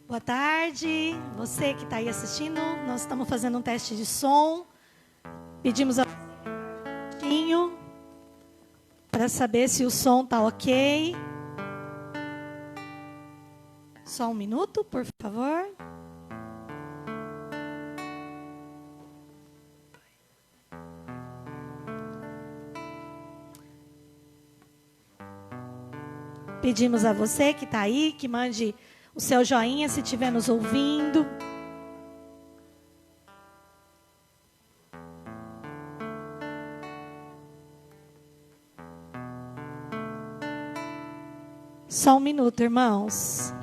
Boa tarde, você que está aí assistindo, nós estamos fazendo um teste de som. Pedimos a para saber se o som está ok. Só um minuto, por favor. Pedimos a você que está aí, que mande o seu joinha se estiver nos ouvindo. Só um minuto, irmãos.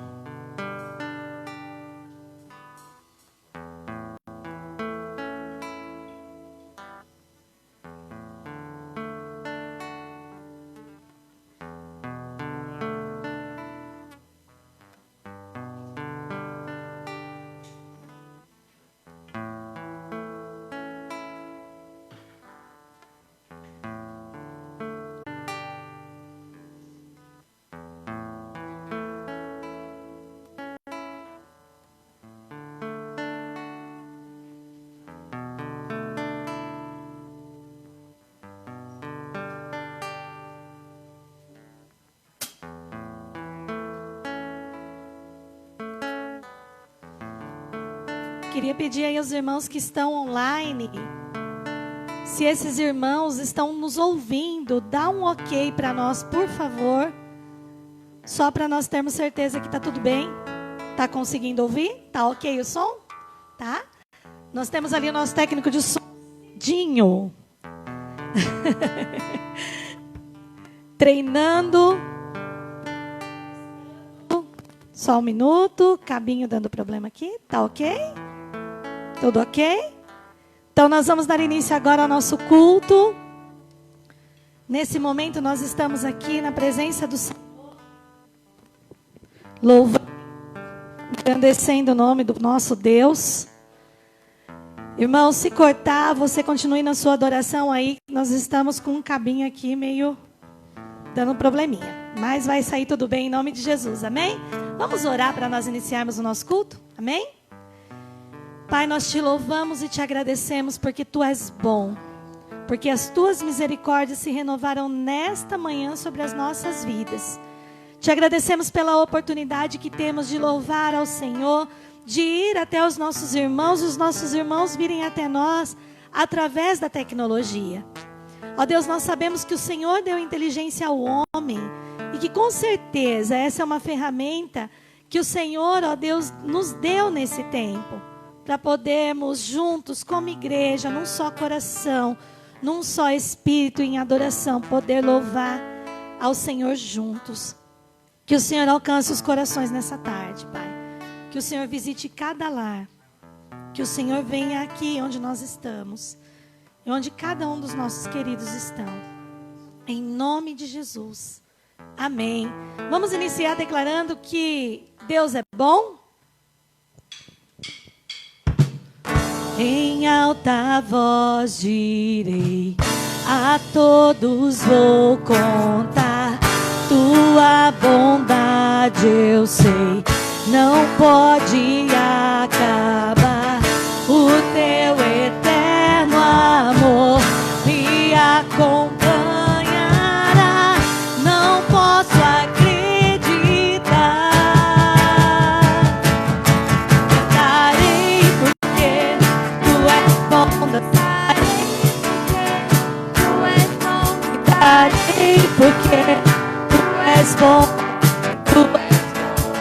Queria pedir aí aos irmãos que estão online, se esses irmãos estão nos ouvindo, dá um ok para nós, por favor. Só para nós termos certeza que está tudo bem. Está conseguindo ouvir? Está ok o som? Tá? Nós temos ali o nosso técnico de som, Dinho. Treinando. Só um minuto, cabinho dando problema aqui. Tá ok? Tudo ok? Então nós vamos dar início agora ao nosso culto. Nesse momento nós estamos aqui na presença do Senhor, louvando, engrandecendo o nome do nosso Deus. Irmão, se cortar, você continue na sua adoração aí. Nós estamos com um cabinho aqui meio dando um probleminha. Mas vai sair tudo bem em nome de Jesus, amém? Vamos orar para nós iniciarmos o nosso culto, amém? Pai, nós te louvamos e te agradecemos porque Tu és bom, porque as Tuas misericórdias se renovaram nesta manhã sobre as nossas vidas. Te agradecemos pela oportunidade que temos de louvar ao Senhor, de ir até os nossos irmãos virem até nós através da tecnologia. Ó Deus, nós sabemos que o Senhor deu inteligência ao homem e que com certeza essa é uma ferramenta que o Senhor, ó Deus, nos deu nesse tempo, para podermos juntos, como igreja, num só coração, num só espírito, em adoração, poder louvar ao Senhor juntos. Que o Senhor alcance os corações nessa tarde, Pai. Que o Senhor visite cada lar. Que o Senhor venha aqui onde nós estamos, e onde cada um dos nossos queridos estão. Em nome de Jesus. Amém. Vamos iniciar declarando que Deus é bom. Em alta voz direi, a todos vou contar, Tua bondade eu sei, não pode acabar. O Teu eterno amor me acompanhará, não posso acreditar. Porque Tu és bom, Tu és bom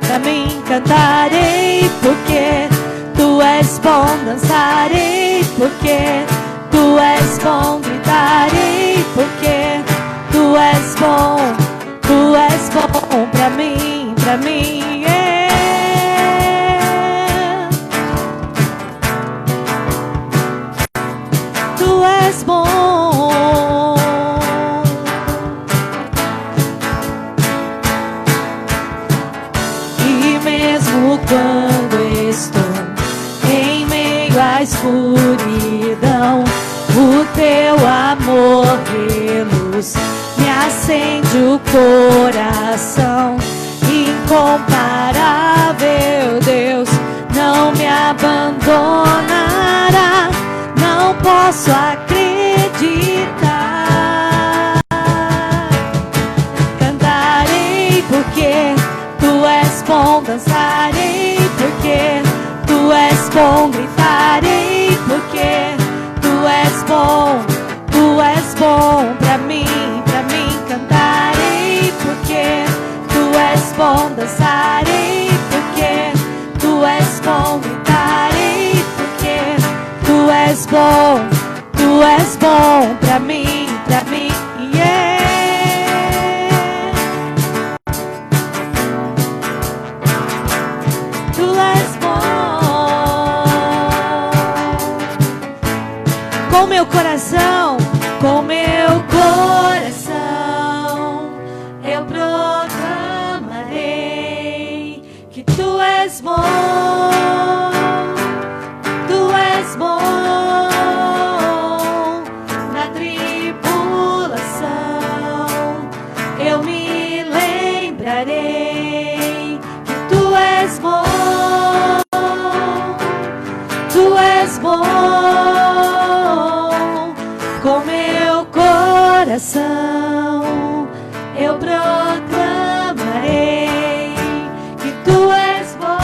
pra mim. Cantarei porque Tu és bom, dançarei porque Tu és bom, gritarei porque Tu és bom pra mim, pra mim. Tu és bom. Quando estou em meio à escuridão, o Teu amor reluz me acende o coração. Incomparável posso acreditar. Cantarei porque tu és bom, dançarei porque tu és bom, gritarei porque tu és bom pra mim, cantarei porque tu és bom, dançarei porque tu és bom, gritarei porque tu és bom pra mim, yeah. Tu és bom. Com meu coração, eu proclamarei que tu és bom, tu és bom. Na tribulação eu me lembrarei que tu és bom, tu és bom. Com meu coração eu proclamarei que tu és bom,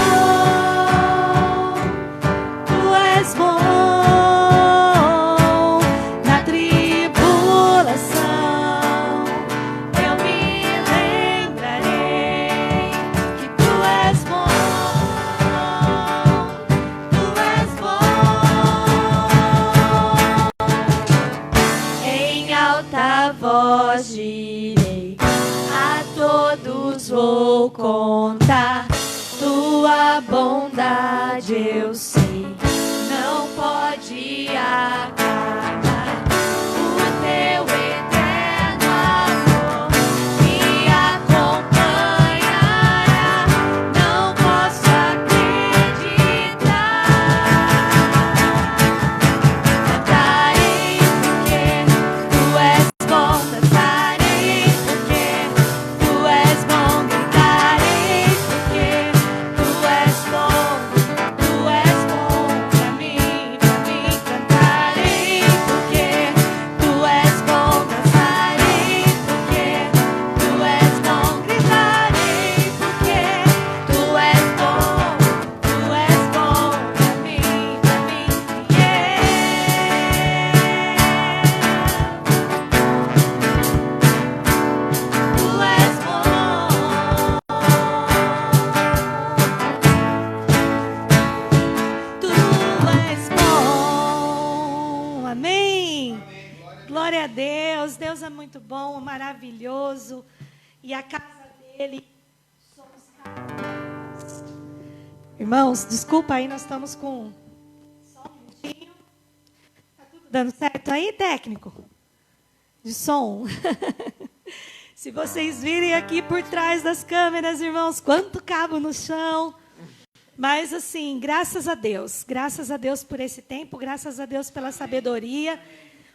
tu és bom. Na tribulação eu me lembrarei que tu és bom, tu és bom. Em alta voz direi, a todos vou contar tua bondade, eu sei, não pode acabar. O teu eterno amor me acompanhará, não posso acreditar. Cantarei porque tu és bom, dançarei porque tu és bom, gritarei porque tu és bom pra mim, cantarei porque tu és bom, dançarei porque tu és bom, gritarei porque tu és bom pra mim, yeah. Tu és bom, tu és bom, amém. Glória a Deus, Deus é muito bom, maravilhoso, e a casa dele somos nós. Irmãos, desculpa aí, nós estamos com só um minutinho. Tá tudo dando certo aí, técnico? De som. Se vocês virem aqui por trás das câmeras, irmãos, quanto cabo no chão. Mas assim, graças a Deus por esse tempo, graças a Deus pela sabedoria.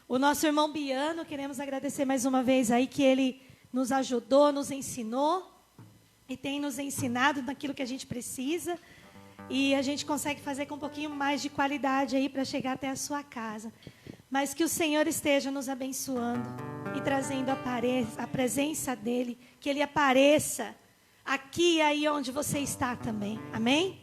O nosso irmão Biano, queremos agradecer mais uma vez aí que ele nos ajudou, nos ensinou e tem nos ensinado naquilo que a gente precisa. E a gente consegue fazer com um pouquinho mais de qualidade aí para chegar até a sua casa. Mas que o Senhor esteja nos abençoando e trazendo a presença dEle, que Ele apareça aqui e aí onde você está também. Amém?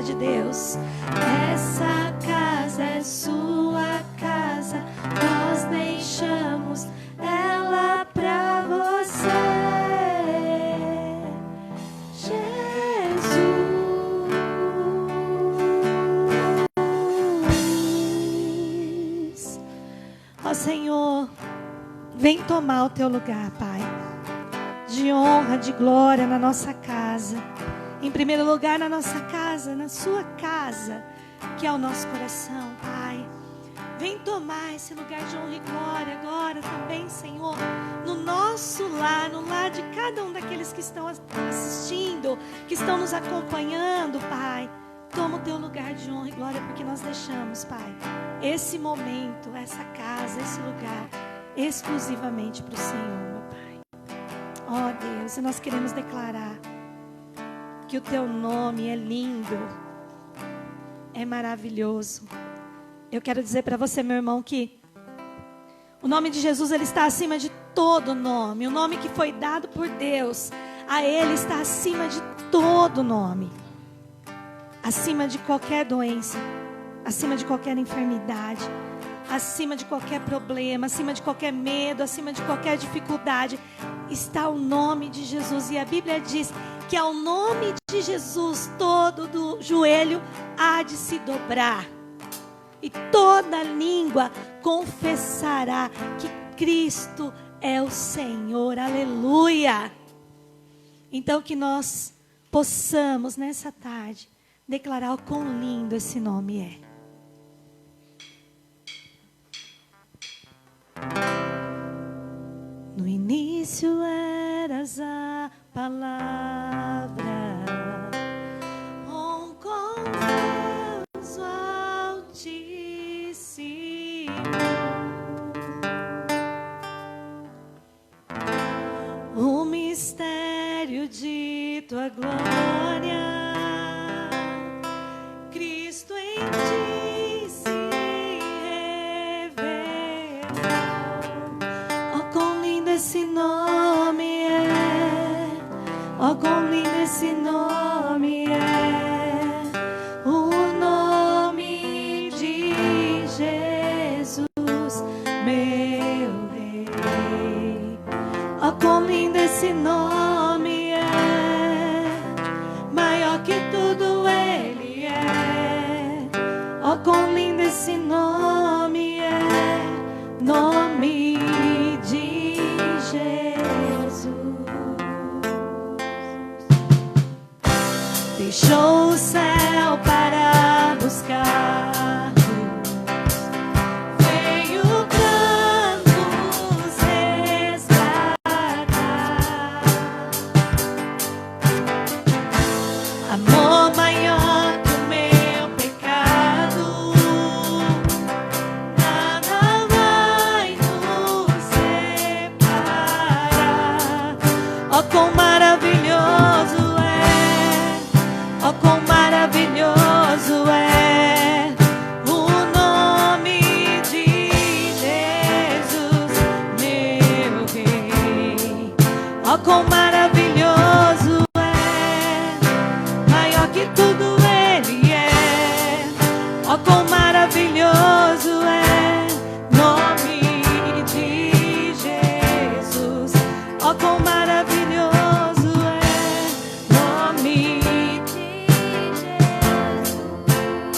casa de Deus. Essa casa é sua casa, nós deixamos ela pra você. Jesus. Ó Senhor, vem tomar o teu lugar, Pai, de honra, de glória na nossa casa. Em primeiro lugar, na nossa casa, na sua casa, que é o nosso coração, Pai. Vem tomar esse lugar de honra e glória agora também, Senhor, no nosso lar, no lar de cada um daqueles que estão assistindo, que estão nos acompanhando, Pai. Toma o teu lugar de honra e glória, porque nós deixamos, Pai, esse momento, essa casa, esse lugar, exclusivamente para o Senhor, meu Pai. Ó Deus, e nós queremos declarar que o teu nome é lindo, é maravilhoso. Eu quero dizer para você, meu irmão, que o nome de Jesus, ele está acima de todo nome. O nome que foi dado por Deus, a ele está acima de todo nome. Acima de qualquer doença, acima de qualquer enfermidade, acima de qualquer problema, acima de qualquer medo, acima de qualquer dificuldade, está o nome de Jesus. E a Bíblia diz que ao nome de Jesus todo do joelho há de se dobrar, e toda língua confessará que Cristo é o Senhor. Aleluia! Então que nós possamos nessa tarde declarar o quão lindo esse nome é. No início eras a palavra, com Deus Altíssimo. O mistério de tua glória, Cristo em ti se revelou. Oh, quão lindo esse nome é! Oh, quão lindo esse nome é! O nome de Jesus, meu Rei. Oh, quão lindo esse nome é! Maior que tudo ele é. Oh, quão lindo esse nome é! Nome de Jesus. Deixou o céu para buscar, veio pra nos resgatar. Amor maior que o meu pecado, nada vai nos separar. Oh, quão maravilhoso é! Oh, quão maravilhoso é o nome de Jesus, meu Rei. Oh, quão maravilhoso é, maior que tudo ele é. Oh, quão maravilhoso é, nome de Jesus. Oh, quão maravilhoso é, nome de Jesus.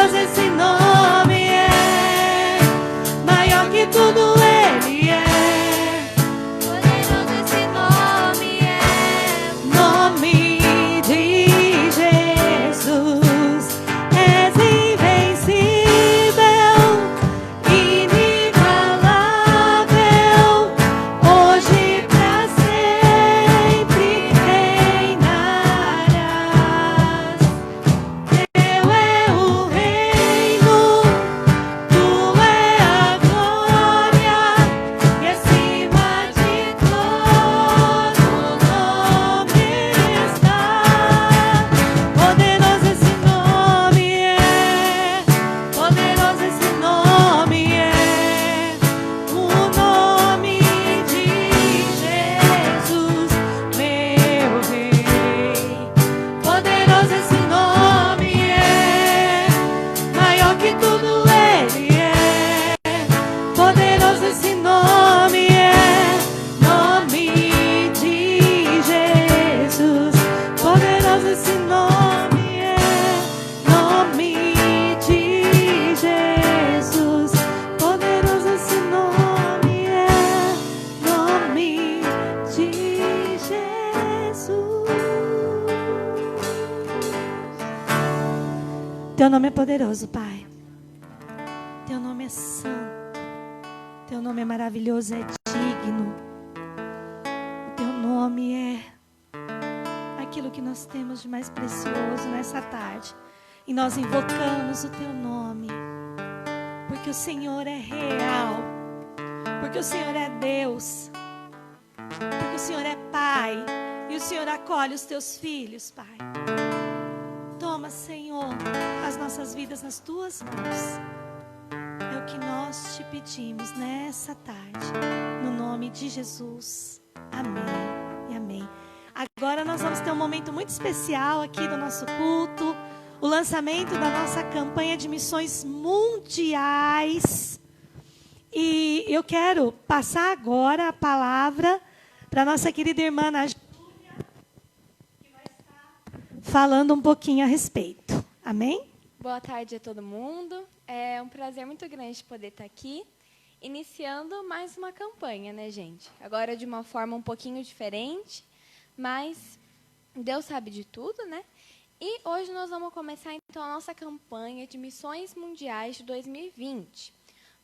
Poderoso esse nome é, maior que tudo ele é. Poderoso esse nome é, nome de Jesus. És invencível, inigualável, hoje pra sempre reinarás. Teu é o reino, tu é a glória, e acima de todo nome está. Poderoso esse nome é, poderoso esse nome é, o nome de Jesus, meu Rei. Poderoso esse nome é, maior que tudo ele é. Poderoso esse nome é, nome de Jesus. Poderoso esse nome é, nome de Jesus. Poderoso esse nome é, nome de Jesus. Teu nome é poderoso, Pai. Teu nome é santo. Teu nome é maravilhoso, é digno. O teu nome é aquilo que nós temos de mais precioso nessa tarde. E nós invocamos o teu nome, porque o Senhor é real, porque o Senhor é Deus, porque o Senhor é Pai, e o Senhor acolhe os teus filhos, Pai. Toma, Senhor, as nossas vidas nas tuas mãos. É o que nós te pedimos nessa tarde, no nome de Jesus. Amém e amém. Agora nós vamos ter um momento muito especial aqui do nosso culto, o lançamento da nossa campanha de missões mundiais. E eu quero passar agora a palavra para a nossa querida irmã Ana Júlia, que vai estar falando um pouquinho a respeito. Amém? Boa tarde a todo mundo. É um prazer muito grande poder estar aqui, iniciando mais uma campanha, né, gente? Agora de uma forma um pouquinho diferente, mas Deus sabe de tudo, né? E hoje nós vamos começar, então, a nossa campanha de Missões Mundiais de 2020.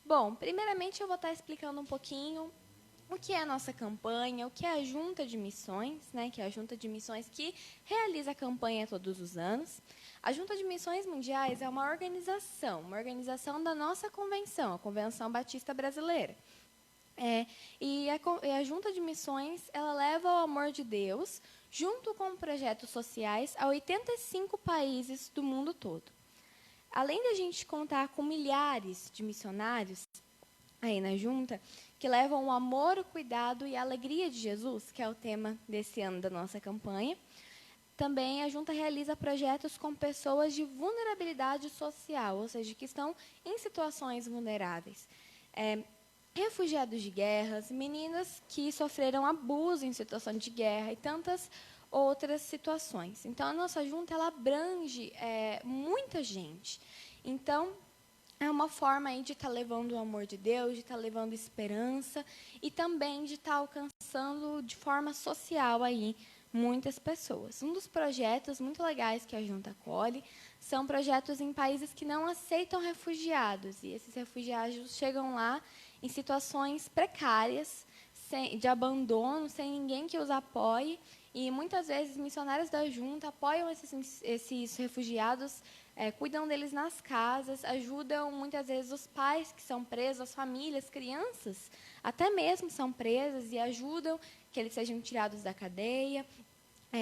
Bom, primeiramente eu vou estar explicando um pouquinho o que é a nossa campanha, o que é a Junta de Missões, né? Que é a Junta de Missões que realiza a campanha todos os anos. A Junta de Missões Mundiais é uma organização da nossa convenção, a Convenção Batista Brasileira. E a Junta de Missões, ela leva o amor de Deus, junto com projetos sociais, a 85 países do mundo todo. Além de a gente contar com milhares de missionários aí na Junta, que levam o amor, o cuidado e a alegria de Jesus, que é o tema desse ano da nossa campanha, também a Junta realiza projetos com pessoas de vulnerabilidade social, ou seja, que estão em situações vulneráveis. Refugiados de guerras, meninas que sofreram abuso em situação de guerra e tantas outras situações. Então, a nossa Junta ela abrange muita gente. Então, é uma forma aí de estar levando o amor de Deus, de estar levando esperança e também de estar alcançando de forma social aí muitas pessoas. Um dos projetos muito legais que a Junta acolhe são projetos em países que não aceitam refugiados. E esses refugiados chegam lá em situações precárias, de abandono, sem ninguém que os apoie. E muitas vezes missionários da Junta apoiam esses refugiados, cuidam deles nas casas, ajudam muitas vezes os pais que são presos, as famílias, crianças, até mesmo são presas e ajudam que eles sejam tirados da cadeia,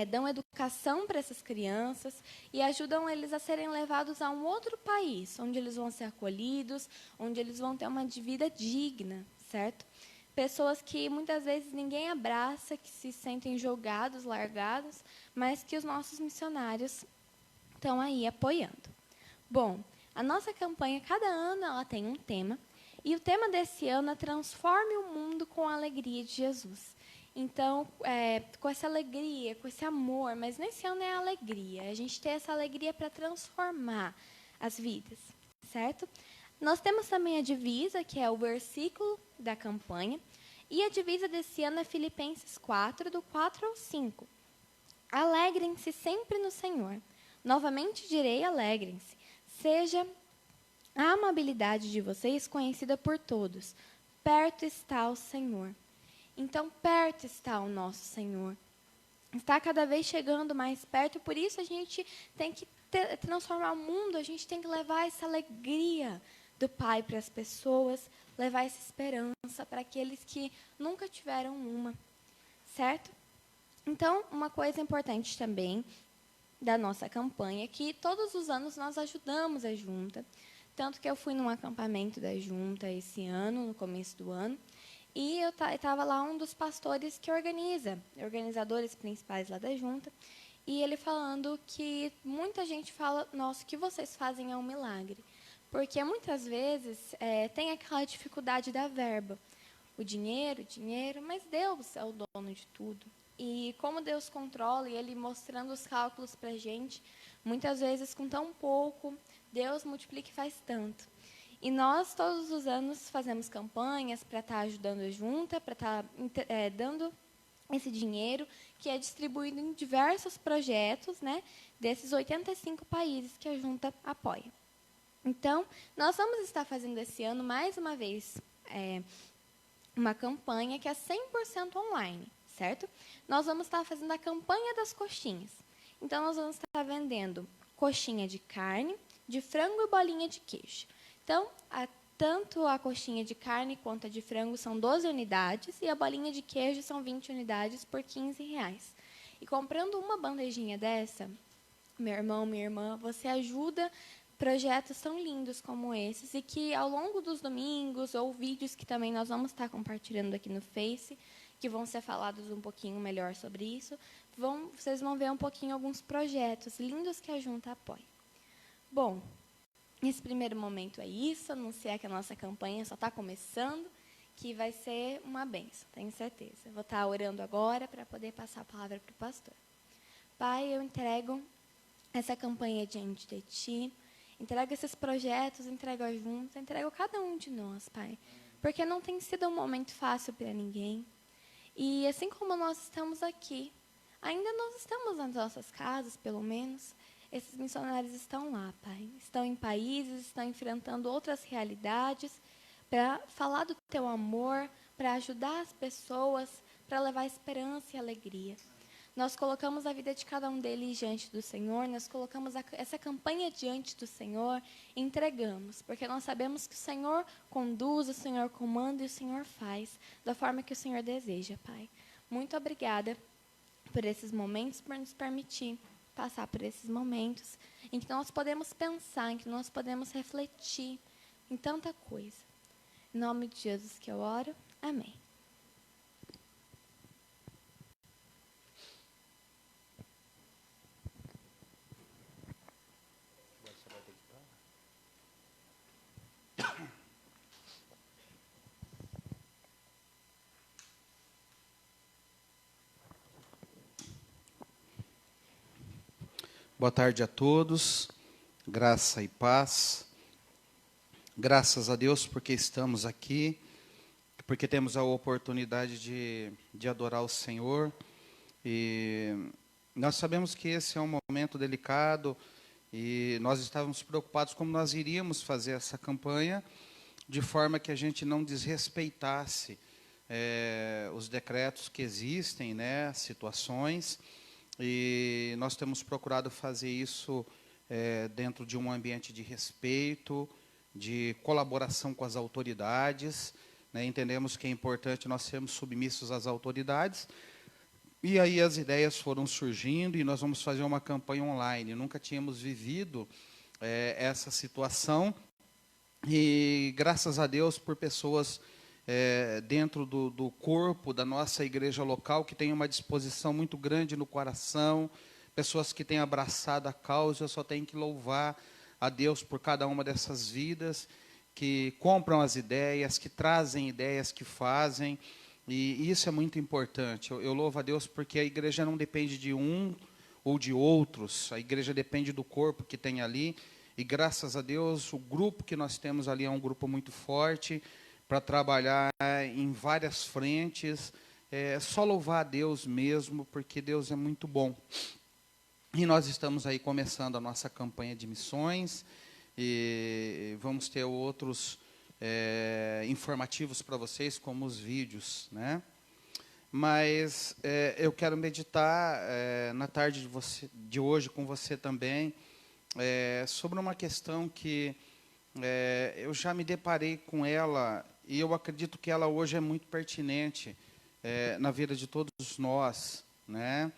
dão educação para essas crianças e ajudam eles a serem levados a um outro país, onde eles vão ser acolhidos, onde eles vão ter uma vida digna, certo? Pessoas que muitas vezes ninguém abraça, que se sentem jogados, largados, mas que os nossos missionários estão aí apoiando. Bom, a nossa campanha, cada ano, ela tem um tema, e o tema desse ano é Transforme o Mundo com a Alegria de Jesus. Então, com essa alegria, com esse amor, mas nesse ano é a alegria, a gente tem essa alegria para transformar as vidas, certo? Nós temos também a divisa, que é o versículo da campanha, e a divisa desse ano é Filipenses 4, do 4 ao 5. Alegrem-se sempre no Senhor. Novamente direi, alegrem-se. Seja a amabilidade de vocês conhecida por todos. Perto está o Senhor. Então, perto está o nosso Senhor. Está cada vez chegando mais perto, e por isso a gente tem que transformar o mundo, a gente tem que levar essa alegria do Pai para as pessoas, levar essa esperança para aqueles que nunca tiveram uma, certo? Então, uma coisa importante também da nossa campanha é que todos os anos nós ajudamos a Junta, tanto que eu fui num acampamento da Junta esse ano, no começo do ano, e eu estava lá um dos pastores que organizadores principais lá da Junta, e ele falando que muita gente fala, nossa, o que vocês fazem é um milagre. Porque muitas vezes tem aquela dificuldade da verba. O dinheiro, mas Deus é o dono de tudo. E como Deus controla, e Ele mostrando os cálculos para a gente, muitas vezes com tão pouco, Deus multiplica e faz tanto. E nós, todos os anos, fazemos campanhas para estar ajudando a Junta, para estar dando esse dinheiro, que é distribuído em diversos projetos, né, desses 85 países que a Junta apoia. Então, nós vamos estar fazendo esse ano, mais uma vez, uma campanha que é 100% online, certo? Nós vamos estar fazendo a campanha das coxinhas. Então, nós vamos estar vendendo coxinha de carne, de frango e bolinha de queijo. Então, tanto a coxinha de carne quanto a de frango são 12 unidades e a bolinha de queijo são 20 unidades por R$15. E comprando uma bandejinha dessa, meu irmão, minha irmã, você ajuda projetos tão lindos como esses e que ao longo dos domingos ou vídeos que também nós vamos estar compartilhando aqui no Face, que vão ser falados um pouquinho melhor sobre isso, vocês vão ver um pouquinho alguns projetos lindos que a Junta apoia. Bom, nesse primeiro momento é isso, anunciar que a nossa campanha só está começando, que vai ser uma bênção, tenho certeza. Vou estar orando agora para poder passar a palavra para o pastor. Pai, eu entrego essa campanha diante de Ti, entrego esses projetos, entrego a Junta, entrego cada um de nós, Pai. Porque não tem sido um momento fácil para ninguém. E assim como nós estamos aqui, ainda nós estamos nas nossas casas, pelo menos, esses missionários estão lá, Pai. Estão em países, estão enfrentando outras realidades, para falar do Teu amor, para ajudar as pessoas, para levar esperança e alegria. Nós colocamos a vida de cada um deles diante do Senhor, nós colocamos essa campanha diante do Senhor, entregamos, porque nós sabemos que o Senhor conduz, o Senhor comanda e o Senhor faz da forma que o Senhor deseja, Pai. Muito obrigada por esses momentos, por nos permitir passar por esses momentos em que nós podemos pensar, em que nós podemos refletir em tanta coisa. Em nome de Jesus que eu oro, amém. Boa tarde a todos, graça e paz. Graças a Deus porque estamos aqui, porque temos a oportunidade de adorar o Senhor. E nós sabemos que esse é um momento delicado e nós estávamos preocupados como nós iríamos fazer essa campanha de forma que a gente não desrespeitasse os decretos que existem, né, situações. E nós temos procurado fazer isso dentro de um ambiente de respeito, de colaboração com as autoridades, né? Entendemos que é importante nós sermos submissos às autoridades. E aí as ideias foram surgindo e nós vamos fazer uma campanha online. Nunca tínhamos vivido essa situação e graças a Deus por pessoas dentro do corpo da nossa igreja local, que tem uma disposição muito grande no coração, pessoas que têm abraçado a causa. Eu só tenho que louvar a Deus por cada uma dessas vidas, que compram as ideias, que trazem ideias, que fazem, e isso é muito importante. Eu louvo a Deus porque a igreja não depende de um ou de outros, a igreja depende do corpo que tem ali, e graças a Deus o grupo que nós temos ali é um grupo muito forte para trabalhar em várias frentes. É só louvar a Deus mesmo, porque Deus é muito bom. E nós estamos aí começando a nossa campanha de missões, e vamos ter outros informativos para vocês, como os vídeos, né? Mas eu quero meditar na tarde de hoje com você também, sobre uma questão que eu já me deparei com ela, e eu acredito que ela hoje é muito pertinente na vida de todos nós, né?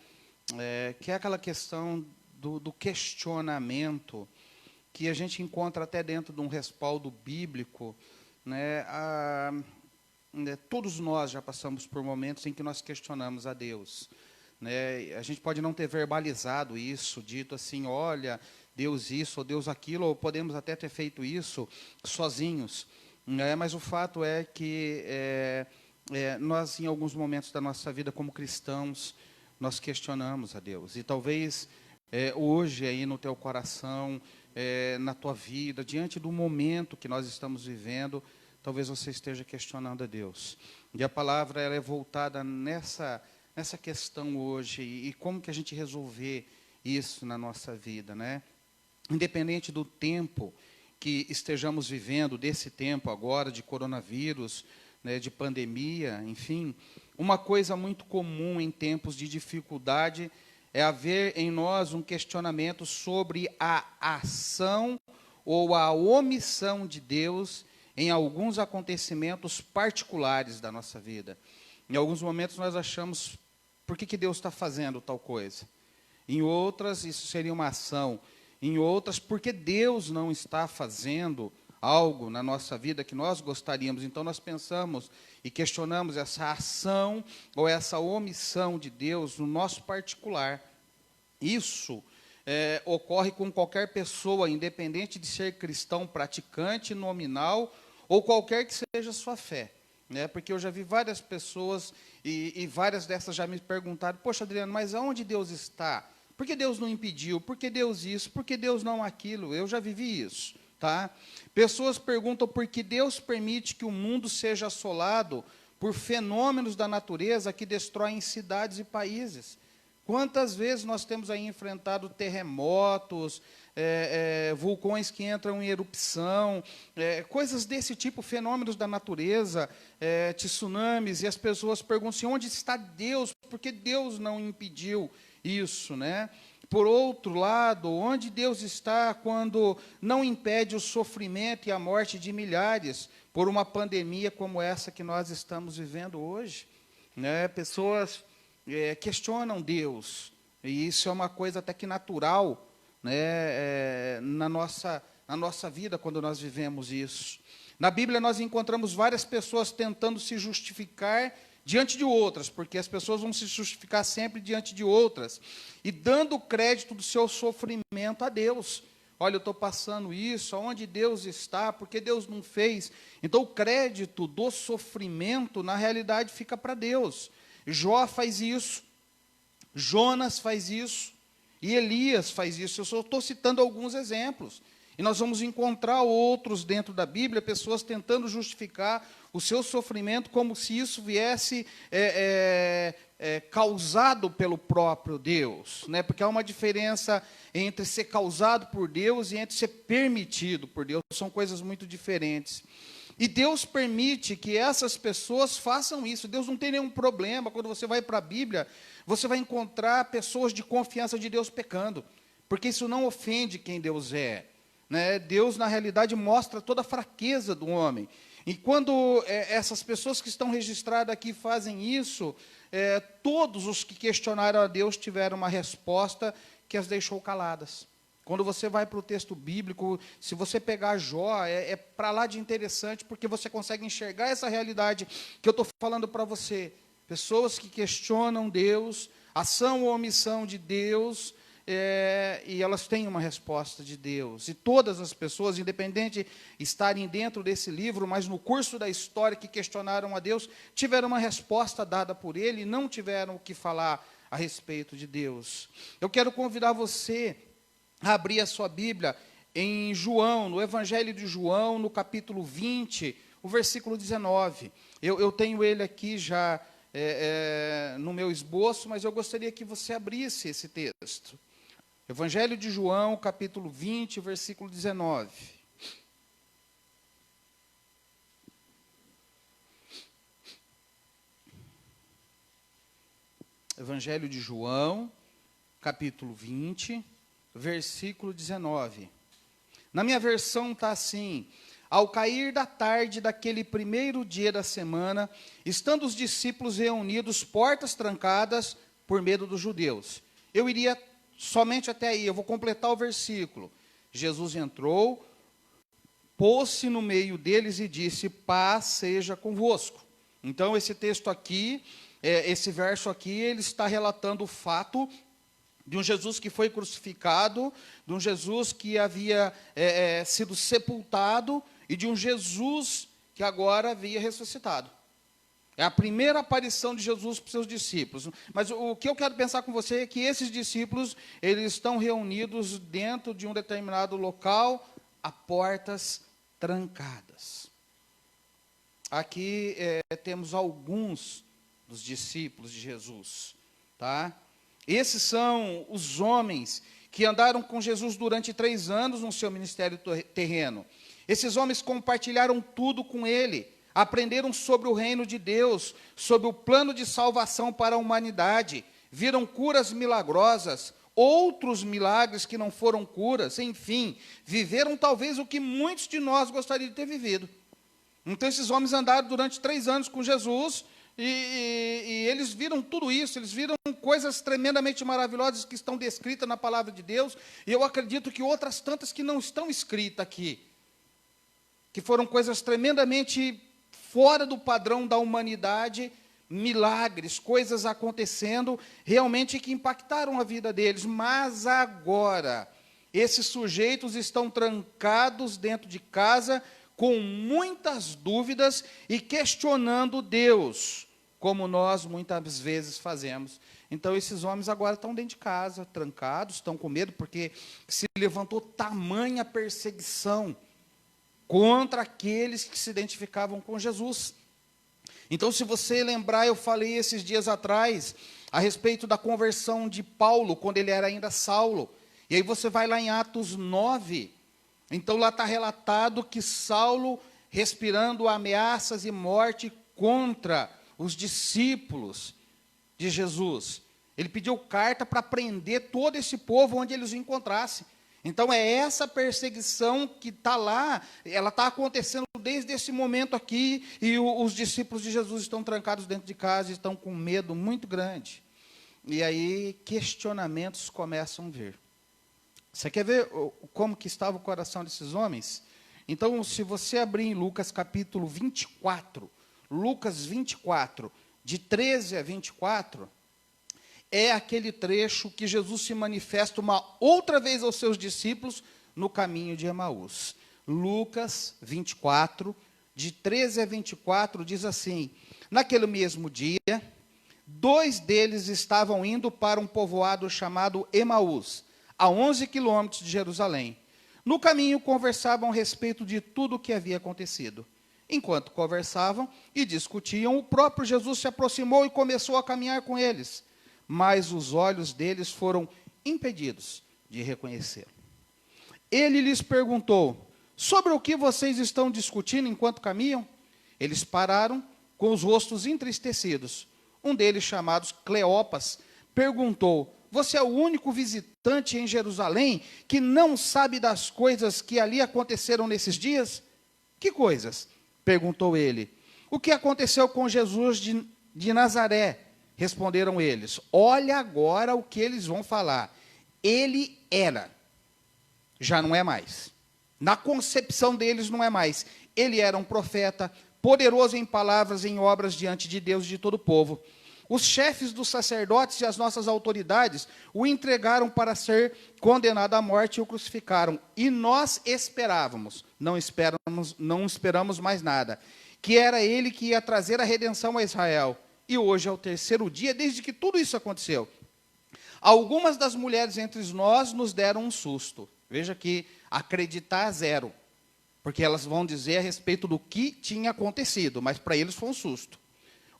Que é aquela questão do questionamento, que a gente encontra até dentro de um respaldo bíblico, né? Todos nós já passamos por momentos em que nós questionamos a Deus, né? A gente pode não ter verbalizado isso, dito assim, olha, Deus isso, ou Deus aquilo, ou podemos até ter feito isso sozinhos, né? Mas o fato é que nós, em alguns momentos da nossa vida como cristãos, nós questionamos a Deus. E talvez hoje aí no teu coração, na tua vida, diante do momento que nós estamos vivendo, talvez você esteja questionando a Deus. E a palavra ela é voltada nessa questão hoje, e como que a gente resolver isso na nossa vida, né? Independente do tempo que estejamos vivendo, desse tempo agora de coronavírus, né, de pandemia, enfim, uma coisa muito comum em tempos de dificuldade é haver em nós um questionamento sobre a ação ou a omissão de Deus em alguns acontecimentos particulares da nossa vida. Em alguns momentos nós achamos, por que Deus está fazendo tal coisa? Em outras, isso seria uma ação. Em outras, porque Deus não está fazendo algo na nossa vida que nós gostaríamos. Então, nós pensamos e questionamos essa ação ou essa omissão de Deus no nosso particular. Isso ocorre com qualquer pessoa, independente de ser cristão, praticante, nominal, ou qualquer que seja a sua fé. Né? Porque eu já vi várias pessoas, e várias dessas já me perguntaram, poxa, Adriano, mas aonde Deus está? Por que Deus não impediu? Por que Deus isso? Por que Deus não aquilo? Eu já vivi isso. Tá? Pessoas perguntam por que Deus permite que o mundo seja assolado por fenômenos da natureza que destroem cidades e países. Quantas vezes nós temos aí enfrentado terremotos, vulcões que entram em erupção, coisas desse tipo, fenômenos da natureza, tsunamis, e as pessoas perguntam assim, onde está Deus? Por que Deus não impediu isso, né? Por outro lado, onde Deus está quando não impede o sofrimento e a morte de milhares por uma pandemia como essa que nós estamos vivendo hoje? Né? Pessoas questionam Deus, e isso é uma coisa até que natural, né? na nossa vida, quando nós vivemos isso. Na Bíblia nós encontramos várias pessoas tentando se justificar diante de outras, porque as pessoas vão se justificar sempre diante de outras, e dando crédito do seu sofrimento a Deus. Olha, eu estou passando isso, aonde Deus está, porque Deus não fez? Então, o crédito do sofrimento, na realidade, fica para Deus. Jó faz isso, Jonas faz isso, e Elias faz isso. Eu só estou citando alguns exemplos. E nós vamos encontrar outros dentro da Bíblia, pessoas tentando justificar o seu sofrimento como se isso viesse causado pelo próprio Deus, né? Porque há uma diferença entre ser causado por Deus e entre ser permitido por Deus, são coisas muito diferentes. E Deus permite que essas pessoas façam isso. Deus não tem nenhum problema. Quando você vai para a Bíblia, você vai encontrar pessoas de confiança de Deus pecando, porque isso não ofende quem Deus é. Né? Deus, na realidade, mostra toda a fraqueza do homem. E quando essas pessoas que estão registradas aqui fazem isso, todos os que questionaram a Deus tiveram uma resposta que as deixou caladas. Quando você vai para o texto bíblico, se você pegar Jó, para lá de interessante, porque você consegue enxergar essa realidade que eu estou falando para você. Pessoas que questionam Deus, ação ou omissão de Deus, e elas têm uma resposta de Deus. E todas as pessoas, independente de estarem dentro desse livro, mas no curso da história que questionaram a Deus, tiveram uma resposta dada por Ele e não tiveram o que falar a respeito de Deus. Eu quero convidar você a abrir a sua Bíblia em João, no Evangelho de João, no capítulo 20, o versículo 19. Eu tenho ele aqui já no meu esboço, mas eu gostaria que você abrisse esse texto. Evangelho de João, capítulo 20, versículo 19. Evangelho de João, capítulo 20, versículo 19. Na minha versão está assim: ao cair da tarde daquele primeiro dia da semana, estando os discípulos reunidos, portas trancadas, por medo dos judeus. Eu iria somente até aí, eu vou completar o versículo. Jesus entrou, pôs-se no meio deles e disse: paz seja convosco. Então, esse texto aqui, esse verso aqui, ele está relatando o fato de um Jesus que foi crucificado, de um Jesus que havia sido sepultado, e de um Jesus que agora havia ressuscitado. É a primeira aparição de Jesus para os seus discípulos. Mas o que eu quero pensar com você é que esses discípulos, eles estão reunidos dentro de um determinado local, a portas trancadas. Aqui temos alguns dos discípulos de Jesus, tá? Esses são os homens que andaram com Jesus durante 3 anos no seu ministério terreno. Esses homens compartilharam tudo com ele, aprenderam sobre o reino de Deus, sobre o plano de salvação para a humanidade, viram curas milagrosas, outros milagres que não foram curas, enfim, viveram talvez o que muitos de nós gostariam de ter vivido. Então, esses homens andaram durante 3 anos com Jesus, e eles viram tudo isso, eles viram coisas tremendamente maravilhosas que estão descritas na palavra de Deus, e eu acredito que outras tantas que não estão escritas aqui, que foram coisas tremendamente fora do padrão da humanidade, milagres, coisas acontecendo, realmente que impactaram a vida deles. Mas agora, esses sujeitos estão trancados dentro de casa, com muitas dúvidas e questionando Deus, como nós muitas vezes fazemos. Então, esses homens agora estão dentro de casa, trancados, estão com medo, porque se levantou tamanha perseguição contra aqueles que se identificavam com Jesus. Então, se você lembrar, eu falei esses dias atrás a respeito da conversão de Paulo, quando ele era ainda Saulo. E aí você vai lá em Atos 9, então lá está relatado que Saulo, respirando ameaças e morte contra os discípulos de Jesus, ele pediu carta para prender todo esse povo onde eles o encontrassem. Então, é essa perseguição que está lá, ela está acontecendo desde esse momento aqui, e os discípulos de Jesus estão trancados dentro de casa, estão com medo muito grande. E aí, questionamentos começam a vir. Você quer ver como que estava o coração desses homens? Então, se você abrir em Lucas capítulo 24, Lucas 24, de 13 a 24... é aquele trecho que Jesus se manifesta uma outra vez aos seus discípulos no caminho de Emaús. Lucas 24, de 13 a 24, diz assim: naquele mesmo dia, 2 deles estavam indo para um povoado chamado Emaús, a 11 quilômetros de Jerusalém. No caminho, conversavam a respeito de tudo o que havia acontecido. Enquanto conversavam e discutiam, o próprio Jesus se aproximou e começou a caminhar com eles. Mas os olhos deles foram impedidos de reconhecê-lo. Ele lhes perguntou: sobre o que vocês estão discutindo enquanto caminham? Eles pararam com os rostos entristecidos. Um deles, chamado Cleopas, perguntou: você é o único visitante em Jerusalém que não sabe das coisas que ali aconteceram nesses dias? Que coisas? Perguntou ele. O que aconteceu com Jesus de Nazaré? Responderam eles. Olha agora o que eles vão falar. Ele era, já não é mais. Na concepção deles não é mais. Ele era um profeta, poderoso em palavras e em obras diante de Deus e de todo o povo. Os chefes dos sacerdotes e as nossas autoridades o entregaram para ser condenado à morte e o crucificaram. E nós esperávamos, não esperamos mais nada, que era ele que ia trazer a redenção a Israel. E hoje é o 3º dia desde que tudo isso aconteceu. Algumas das mulheres entre nós nos deram um susto. Veja que acreditar zero. Porque elas vão dizer a respeito do que tinha acontecido, mas para eles foi um susto.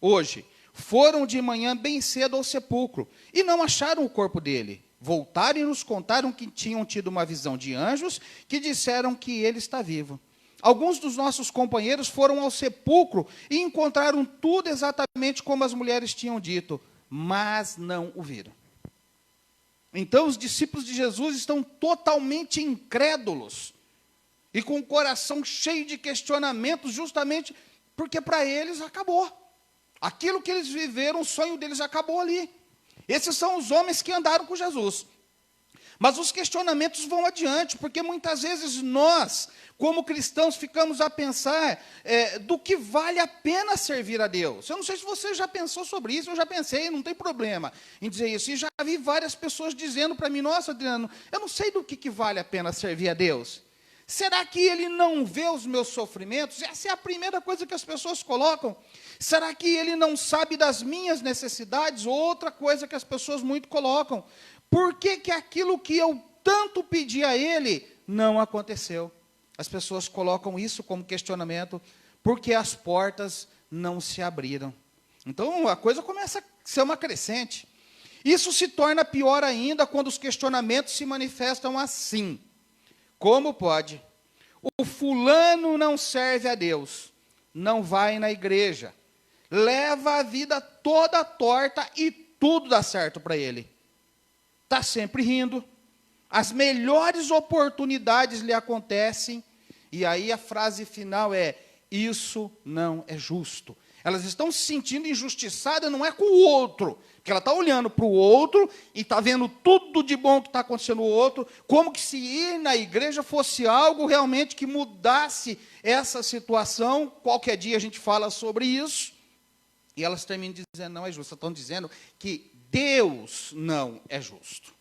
Hoje, foram de manhã bem cedo ao sepulcro e não acharam o corpo dele. Voltaram e nos contaram que tinham tido uma visão de anjos que disseram que ele está vivo. Alguns dos nossos companheiros foram ao sepulcro e encontraram tudo exatamente como as mulheres tinham dito, mas não o viram. Então os discípulos de Jesus estão totalmente incrédulos e com o coração cheio de questionamentos, justamente porque para eles acabou. Aquilo que eles viveram, o sonho deles acabou ali. Esses são os homens que andaram com Jesus. Mas os questionamentos vão adiante, porque muitas vezes nós, como cristãos, ficamos a pensar do que vale a pena servir a Deus. Eu não sei se você já pensou sobre isso, eu já pensei, não tem problema em dizer isso. E já vi várias pessoas dizendo para mim, nossa, Adriano, eu não sei do que vale a pena servir a Deus. Será que Ele não vê os meus sofrimentos? Essa é a primeira coisa que as pessoas colocam. Será que Ele não sabe das minhas necessidades? Outra coisa que as pessoas muito colocam. Por que aquilo que eu tanto pedi a Ele não aconteceu? As pessoas colocam isso como questionamento, porque as portas não se abriram. Então, a coisa começa a ser uma crescente. Isso se torna pior ainda quando os questionamentos se manifestam assim. Como pode? O fulano não serve a Deus, não vai na igreja, leva a vida toda torta e tudo dá certo para ele. Está sempre rindo, as melhores oportunidades lhe acontecem, e aí a frase final é, isso não é justo. Elas estão se sentindo injustiçadas, não é com o outro, porque ela está olhando para o outro e está vendo tudo de bom que está acontecendo no outro, como que se ir na igreja fosse algo realmente que mudasse essa situação. Qualquer dia a gente fala sobre isso, e elas terminam dizendo, não é justo, estão dizendo que Deus não é justo.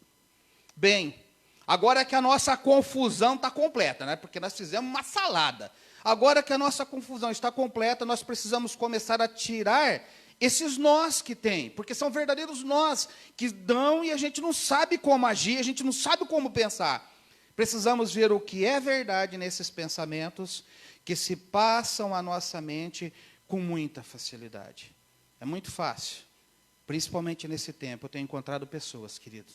Bem, agora é que a nossa confusão está completa, né? Porque nós fizemos uma salada. Agora que a nossa confusão está completa, nós precisamos começar a tirar esses nós que tem, porque são verdadeiros nós que dão e a gente não sabe como agir, a gente não sabe como pensar. Precisamos ver o que é verdade nesses pensamentos que se passam à nossa mente com muita facilidade. É muito fácil, principalmente nesse tempo. Eu tenho encontrado pessoas, queridos,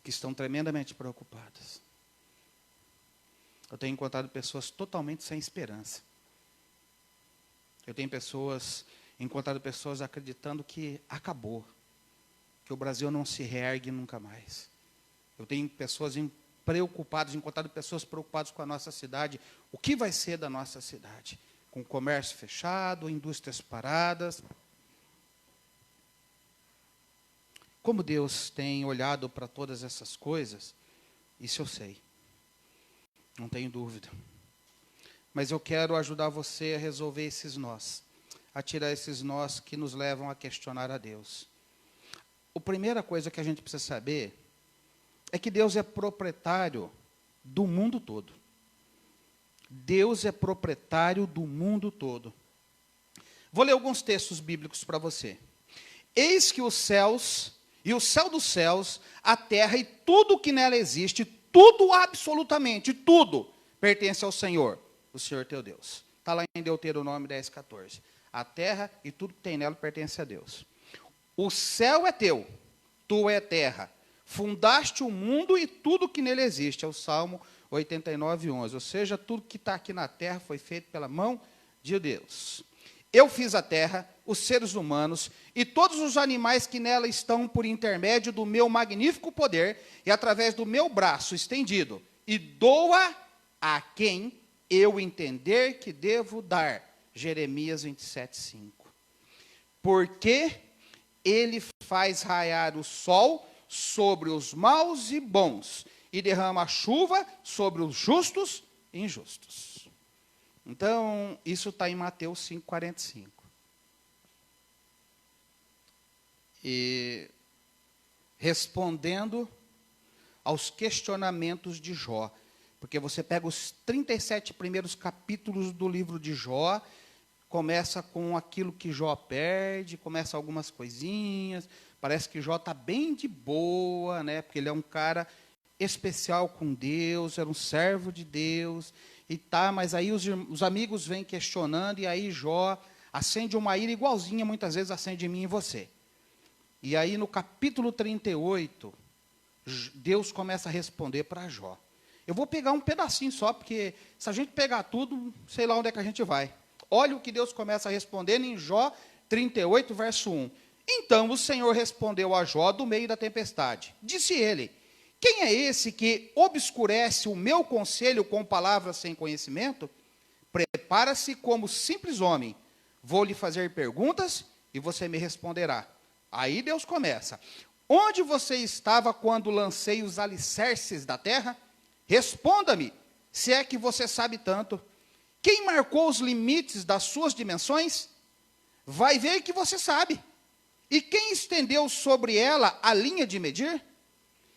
que estão tremendamente preocupadas. Eu tenho encontrado pessoas totalmente sem esperança. Eu tenho encontrado pessoas acreditando que acabou, que o Brasil não se reergue nunca mais. Eu tenho pessoas encontrado pessoas preocupadas com a nossa cidade. O que vai ser da nossa cidade? Com o comércio fechado, indústrias paradas. Como Deus tem olhado para todas essas coisas, isso eu sei. Não tenho dúvida. Mas eu quero ajudar você a resolver esses nós, a tirar esses nós que nos levam a questionar a Deus. A primeira coisa que a gente precisa saber é que Deus é proprietário do mundo todo. Deus é proprietário do mundo todo. Vou ler alguns textos bíblicos para você. Eis que os céus e o céu dos céus, a terra e tudo que nela existe, tudo, absolutamente tudo, pertence ao Senhor, o Senhor teu Deus. Está lá em Deuteronômio 10:14. A terra e tudo que tem nela pertence a Deus. O céu é teu, tu é terra. Fundaste o mundo e tudo que nele existe. É o Salmo 89:11. Ou seja, tudo que está aqui na terra foi feito pela mão de Deus. Eu fiz a terra, os seres humanos e todos os animais que nela estão por intermédio do meu magnífico poder e através do meu braço estendido, e doa a quem eu entender que devo dar. Jeremias 27:5. Porque ele faz raiar o sol sobre os maus e bons, e derrama a chuva sobre os justos e injustos. Então, isso está em Mateus 5:45. E respondendo aos questionamentos de Jó, porque você pega os 37 primeiros capítulos do livro de Jó, começa com aquilo que Jó perde, começa algumas coisinhas, parece que Jó está bem de boa, né? Porque ele é um cara especial com Deus, era um servo de Deus, e tá, mas aí os amigos vêm questionando, e aí Jó acende uma ira igualzinha, muitas vezes acende em mim e você. E aí no capítulo 38, Deus começa a responder para Jó. Eu vou pegar um pedacinho só, porque se a gente pegar tudo, sei lá onde é que a gente vai. Olha o que Deus começa a responder em Jó 38, verso 1. Então o Senhor respondeu a Jó do meio da tempestade. Disse ele: quem é esse que obscurece o meu conselho com palavras sem conhecimento? Prepara-se como simples homem. Vou lhe fazer perguntas e você me responderá. Aí Deus começa. Onde você estava quando lancei os alicerces da terra? Responda-me, se é que você sabe tanto. Quem marcou os limites das suas dimensões? Vai ver que você sabe. E quem estendeu sobre ela a linha de medir?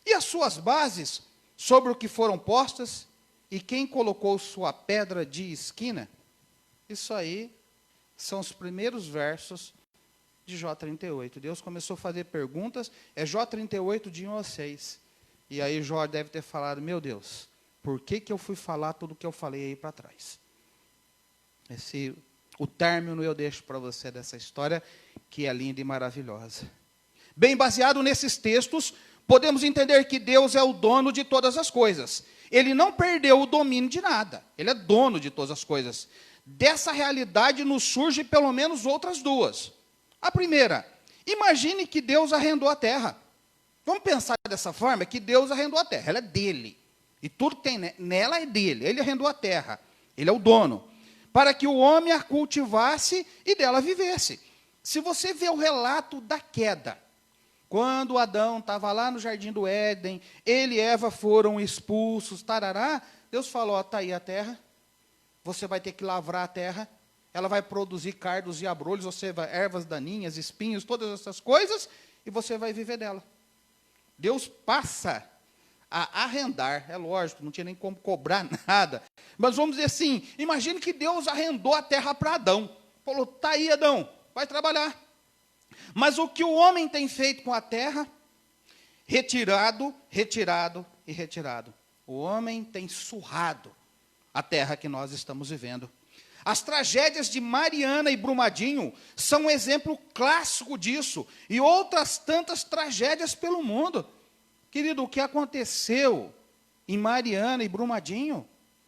E as suas bases, sobre o que foram postas? E quem colocou sua pedra de esquina? Isso aí são os primeiros versos de Jó 38. Deus começou a fazer perguntas, é Jó 38, de 1 a 6. E aí Jó deve ter falado, meu Deus, por que eu fui falar tudo o que eu falei aí para trás? O término eu deixo para você dessa história, que é linda e maravilhosa. Bem, baseado nesses textos, podemos entender que Deus é o dono de todas as coisas. Ele não perdeu o domínio de nada. Ele é dono de todas as coisas. Dessa realidade nos surge pelo menos outras duas. A primeira, imagine que Deus arrendou a terra. Vamos pensar dessa forma, que Deus arrendou a terra, ela é dele. E tudo que tem nela é dele. Ele arrendou a terra, ele é o dono. Para que o homem a cultivasse e dela vivesse. Se você vê o relato da queda, quando Adão estava lá no jardim do Éden, ele e Eva foram expulsos, tarará, Deus falou, está aí a terra, você vai ter que lavrar a terra, ela vai produzir cardos e abrolhos, ervas daninhas, espinhos, todas essas coisas, e você vai viver dela. Deus passa a arrendar, é lógico, não tinha nem como cobrar nada, mas vamos dizer assim, imagine que Deus arrendou a terra para Adão, falou, está aí Adão, vai trabalhar. Mas o que o homem tem feito com a terra? Retirado, retirado e retirado. O homem tem surrado a terra que nós estamos vivendo. As tragédias de Mariana e Brumadinho são um exemplo clássico disso, e outras tantas tragédias pelo mundo. Querido, o que aconteceu em Mariana e Brumadinho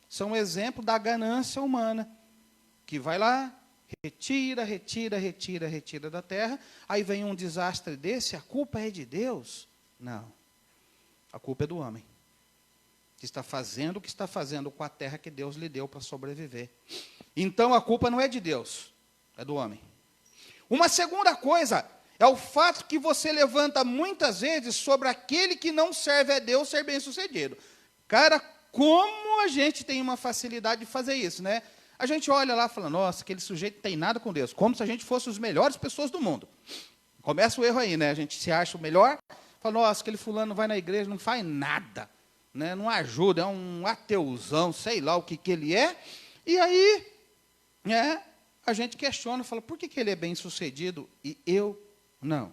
são um exemplo da ganância humana, que vai lá, retira da terra, aí vem um desastre desse, a culpa é de Deus? Não, a culpa é do homem, que está fazendo o que está fazendo com a terra que Deus lhe deu para sobreviver. Então a culpa não é de Deus, é do homem. Uma segunda coisa é o fato que você levanta muitas vezes sobre aquele que não serve a Deus ser bem-sucedido. Cara, como a gente tem uma facilidade de fazer isso, né? A gente olha lá e fala, nossa, aquele sujeito não tem nada com Deus, como se a gente fosse as melhores pessoas do mundo. Começa o erro aí, né? A gente se acha o melhor, fala, nossa, aquele fulano vai na igreja, não faz nada, né? Não ajuda, é um ateuzão, sei lá o que ele é. E aí, a gente questiona, fala, por que ele é bem-sucedido e eu não?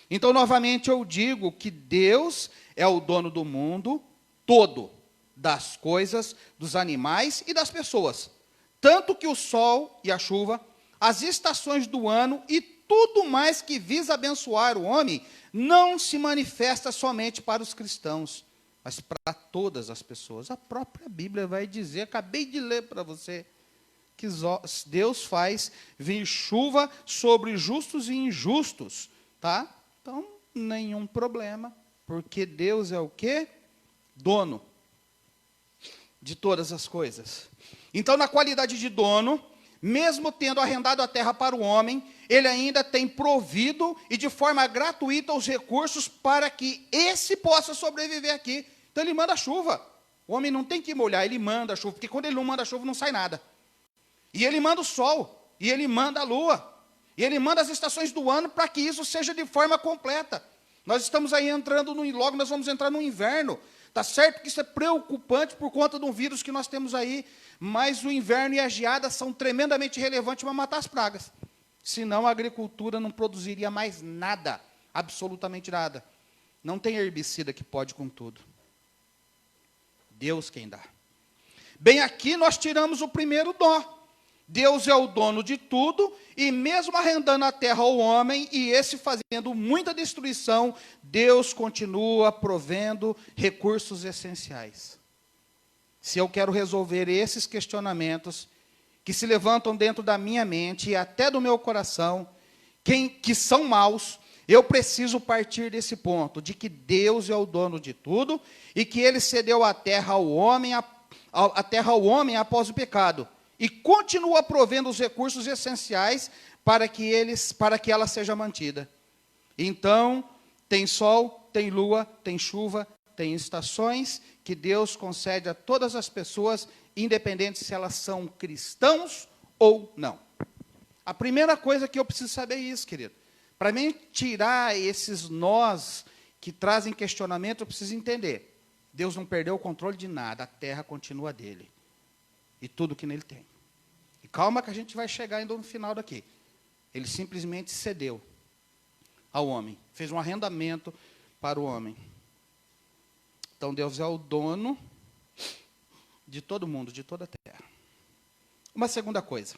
Então, novamente, eu digo que Deus é o dono do mundo todo, das coisas, dos animais e das pessoas. Tanto que o sol e a chuva, as estações do ano e tudo mais que visa abençoar o homem, não se manifesta somente para os cristãos, mas para todas as pessoas. A própria Bíblia vai dizer, acabei de ler para você, que Deus faz vir chuva sobre justos e injustos, tá? Então, nenhum problema, porque Deus é o quê? Dono de todas as coisas. Então, na qualidade de dono, mesmo tendo arrendado a terra para o homem, ele ainda tem provido e de forma gratuita os recursos para que esse possa sobreviver aqui. Então, ele manda a chuva. O homem não tem que molhar, ele manda a chuva, porque quando ele não manda a chuva, não sai nada. E ele manda o sol, e ele manda a lua, e ele manda as estações do ano para que isso seja de forma completa. Nós estamos aí entrando, logo nós vamos entrar no inverno. Está certo que isso é preocupante por conta de um vírus que nós temos aí, mas o inverno e a geada são tremendamente relevantes para matar as pragas. Senão a agricultura não produziria mais nada, absolutamente nada. Não tem herbicida que pode com tudo. Deus quem dá. Bem, aqui nós tiramos o primeiro nó. Deus é o dono de tudo, e mesmo arrendando a terra ao homem, e esse fazendo muita destruição, Deus continua provendo recursos essenciais. Se eu quero resolver esses questionamentos, que se levantam dentro da minha mente e até do meu coração, que são maus, eu preciso partir desse ponto, de que Deus é o dono de tudo, e que Ele cedeu a terra ao homem, após o pecado, e continua provendo os recursos essenciais para que ela seja mantida. Então, tem sol, tem lua, tem chuva, tem estações que Deus concede a todas as pessoas, independente se elas são cristãos ou não. A primeira coisa que eu preciso saber é isso, querido. Para mim tirar esses nós que trazem questionamento, eu preciso entender. Deus não perdeu o controle de nada, a terra continua dele. E tudo que nele tem. E calma que a gente vai chegar ainda no final daqui. Ele simplesmente cedeu ao homem. Fez um arrendamento para o homem. Então Deus é o dono de todo mundo, de toda a terra. Uma segunda coisa.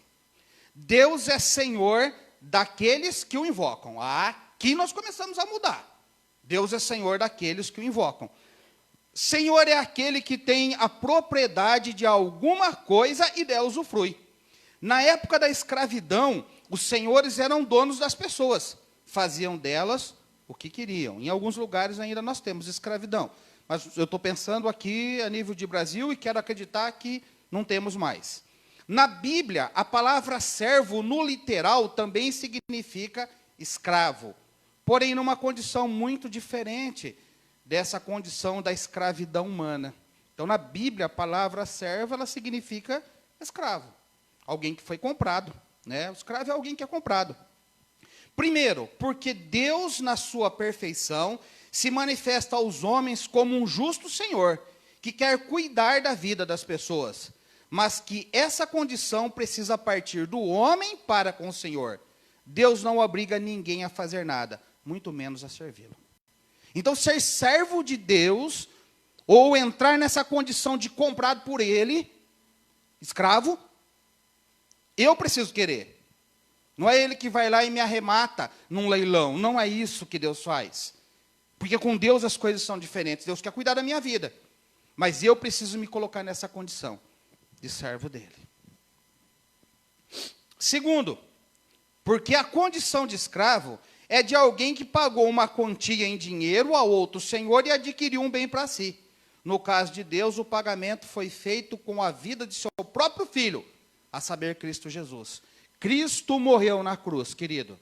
Deus é Senhor daqueles que o invocam. Aqui nós começamos a mudar. Deus é Senhor daqueles que o invocam. Senhor é aquele que tem a propriedade de alguma coisa e dela usufrui. Na época da escravidão, os senhores eram donos das pessoas. Faziam delas o que queriam. Em alguns lugares ainda nós temos escravidão. Mas eu estou pensando aqui a nível de Brasil e quero acreditar que não temos mais. Na Bíblia, a palavra servo, no literal, também significa escravo. Porém, numa condição muito diferente dessa condição da escravidão humana. Então, na Bíblia, a palavra servo, ela significa escravo. Alguém que foi comprado. Né? O escravo é alguém que é comprado. Primeiro, porque Deus, na sua perfeição, se manifesta aos homens como um justo Senhor, que quer cuidar da vida das pessoas, mas que essa condição precisa partir do homem para com o Senhor. Deus não obriga ninguém a fazer nada, muito menos a servi-lo. Então, ser servo de Deus, ou entrar nessa condição de comprado por Ele, escravo, eu preciso querer. Não é Ele que vai lá e me arremata num leilão. Não é isso que Deus faz. Porque com Deus as coisas são diferentes. Deus quer cuidar da minha vida. Mas eu preciso me colocar nessa condição de servo dele. Segundo, porque a condição de escravo é de alguém que pagou uma quantia em dinheiro a outro senhor e adquiriu um bem para si. No caso de Deus, o pagamento foi feito com a vida de seu próprio filho, a saber, Cristo Jesus. Cristo morreu na cruz, querido.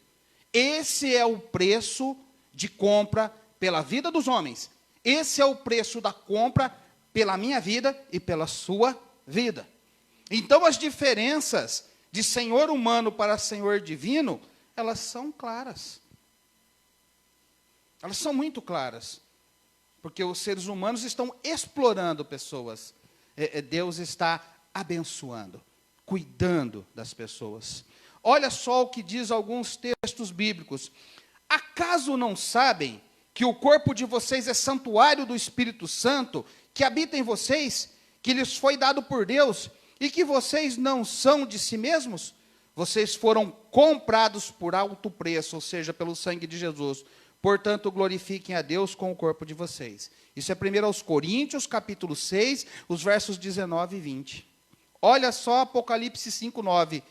Esse é o preço de compra pela vida dos homens. Esse é o preço da compra pela minha vida e pela sua vida. Então, as diferenças de senhor humano para senhor divino, elas são claras. Elas são muito claras. Porque os seres humanos estão explorando pessoas. Deus está abençoando, cuidando das pessoas. Olha só o que diz alguns textos bíblicos. Acaso não sabem que o corpo de vocês é santuário do Espírito Santo, que habita em vocês, que lhes foi dado por Deus, e que vocês não são de si mesmos? Vocês foram comprados por alto preço, ou seja, pelo sangue de Jesus. Portanto, glorifiquem a Deus com o corpo de vocês. Isso é 1 Coríntios, capítulo 6, os versos 19 e 20. Olha só Apocalipse 5, 9.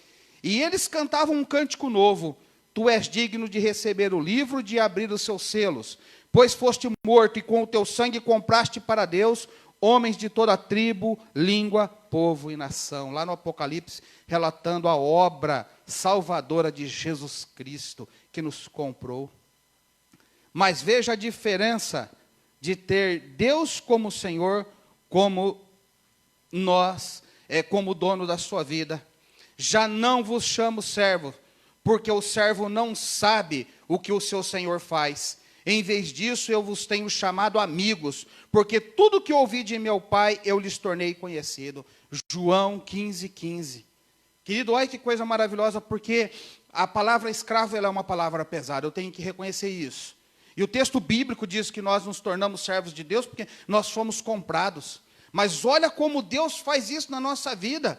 E eles cantavam um cântico novo. Tu és digno de receber o livro e de abrir os seus selos, pois foste morto e com o teu sangue compraste para Deus homens de toda tribo, língua, povo e nação. Lá no Apocalipse, relatando a obra salvadora de Jesus Cristo, que nos comprou. Mas veja a diferença de ter Deus como Senhor, como nós, como dono da sua vida. Já não vos chamo servo, porque o servo não sabe o que o seu Senhor faz. Em vez disso, eu vos tenho chamado amigos, porque tudo que ouvi de meu Pai, eu lhes tornei conhecido. João 15, 15. Querido, olha que coisa maravilhosa, porque a palavra escravo ela é uma palavra pesada, eu tenho que reconhecer isso. E o texto bíblico diz que nós nos tornamos servos de Deus, porque nós fomos comprados. Mas olha como Deus faz isso na nossa vida.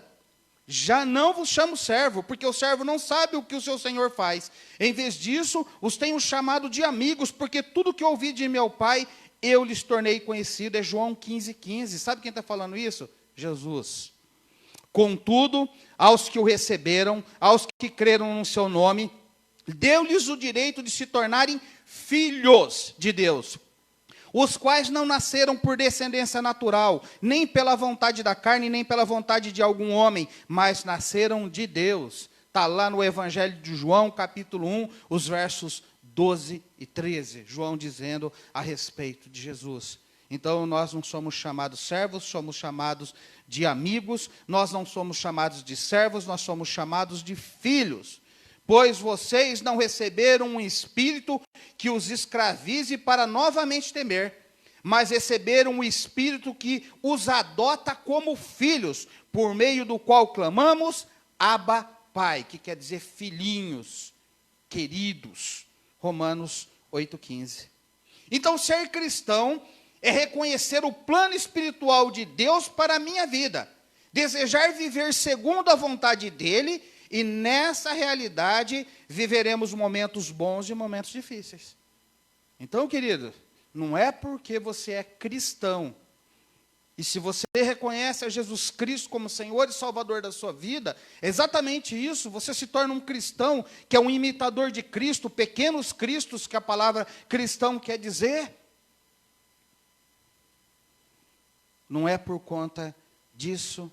Já não vos chamo servo, porque o servo não sabe o que o seu senhor faz. Em vez disso, os tenho chamado de amigos, porque tudo que ouvi de meu Pai, eu lhes tornei conhecido. É João 15,15. Sabe quem está falando isso? Jesus. Contudo, aos que o receberam, aos que creram no seu nome, deu-lhes o direito de se tornarem filhos de Deus, os quais não nasceram por descendência natural, nem pela vontade da carne, nem pela vontade de algum homem, mas nasceram de Deus. Está lá no Evangelho de João, capítulo 1, os versos 12 e 13. João dizendo a respeito de Jesus. Então, nós não somos chamados servos, somos chamados de amigos. Nós não somos chamados de servos, nós somos chamados de filhos. Pois vocês não receberam um espírito que os escravize para novamente temer, mas receberam um espírito que os adota como filhos, por meio do qual clamamos, Abba, Pai, que quer dizer filhinhos, queridos. Romanos 8,15. Então, ser cristão é reconhecer o plano espiritual de Deus para a minha vida, desejar viver segundo a vontade dEle. E nessa realidade, viveremos momentos bons e momentos difíceis. Então, querido, não é porque você é cristão, e se você reconhece a Jesus Cristo como Senhor e Salvador da sua vida, é exatamente isso, você se torna um cristão, que é um imitador de Cristo, pequenos cristos, que a palavra cristão quer dizer. Não é por conta disso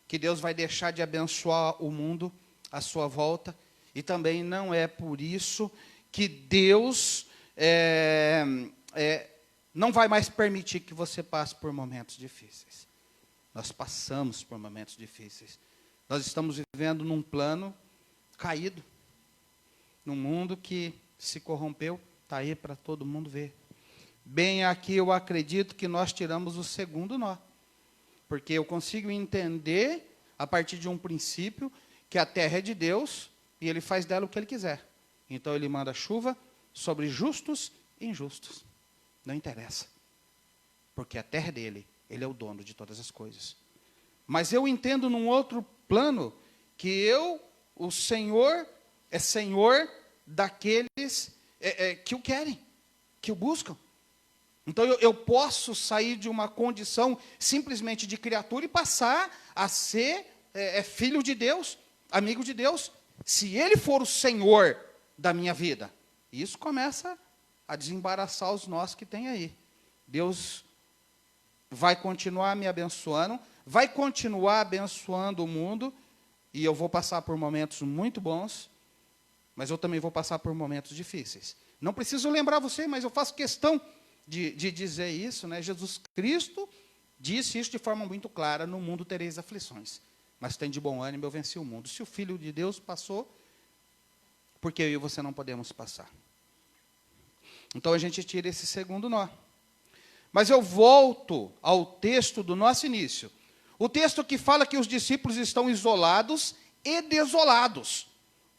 que Deus vai deixar de abençoar o mundo à sua volta, e também não é por isso que Deus não vai mais permitir que você passe por momentos difíceis. Nós passamos por momentos difíceis. Nós estamos vivendo num plano caído, num mundo que se corrompeu, está aí para todo mundo ver. Bem, aqui eu acredito que nós tiramos o segundo nó. Porque eu consigo entender, a partir de um princípio, que a terra é de Deus, e Ele faz dela o que Ele quiser. Então, Ele manda chuva sobre justos e injustos. Não interessa. Porque a terra é dEle, Ele é o dono de todas as coisas. Mas eu entendo num outro plano, que o Senhor, é Senhor daqueles que o querem, que o buscam. Então, eu posso sair de uma condição simplesmente de criatura e passar a ser filho de Deus, amigo de Deus, se Ele for o Senhor da minha vida. Isso começa a desembaraçar os nós que tem aí. Deus vai continuar me abençoando, vai continuar abençoando o mundo, e eu vou passar por momentos muito bons, mas eu também vou passar por momentos difíceis. Não preciso lembrar você, mas eu faço questão de dizer isso, né? Jesus Cristo disse isso de forma muito clara: no mundo tereis aflições, mas tem de bom ânimo, eu venci o mundo. Se o Filho de Deus passou, por que eu e você não podemos passar? Então a gente tira esse segundo nó. Mas eu volto ao texto do nosso início. O texto que fala que os discípulos estão isolados e desolados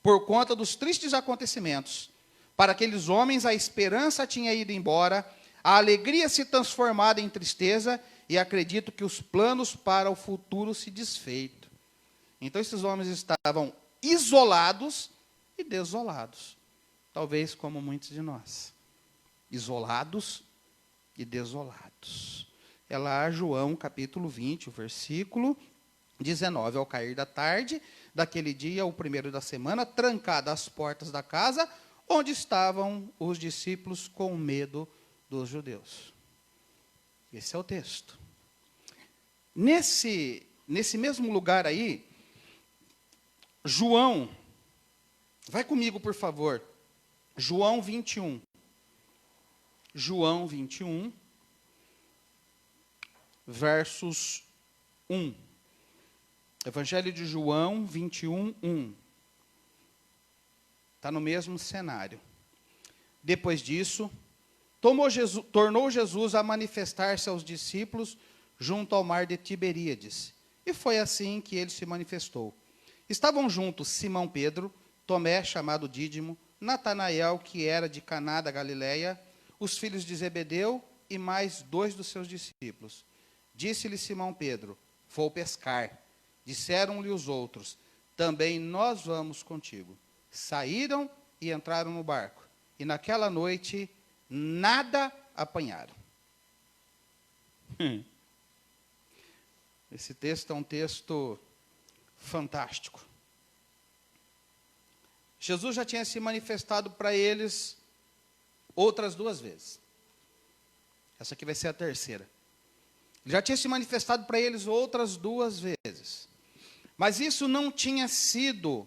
por conta dos tristes acontecimentos. Para aqueles homens a esperança tinha ido embora, a alegria se transformada em tristeza, e acredito que os planos para o futuro se desfeitam. Então, esses homens estavam isolados e desolados. Talvez como muitos de nós. Isolados e desolados. É lá João, capítulo 20, o versículo 19. Ao cair da tarde, daquele dia, o primeiro da semana, trancadas as portas da casa, onde estavam os discípulos com medo dos judeus. Esse é o texto. Nesse mesmo lugar aí, João, vai comigo, por favor, João 21. João 21, versos 1. Evangelho de João 21, 1. Está no mesmo cenário. Depois disso, tornou Jesus a manifestar-se aos discípulos junto ao mar de Tiberíades. E foi assim que ele se manifestou. Estavam juntos Simão Pedro, Tomé, chamado Dídimo, Natanael, que era de Caná da Galileia, os filhos de Zebedeu e mais 2 dos seus discípulos. Disse-lhe Simão Pedro: vou pescar. Disseram-lhe os outros: também nós vamos contigo. Saíram e entraram no barco, e naquela noite nada apanharam. Esse texto é um texto fantástico. Jesus já tinha se manifestado para eles outras 2 vezes. Essa aqui vai ser a terceira. Ele já tinha se manifestado para eles outras 2 vezes. Mas isso não tinha sido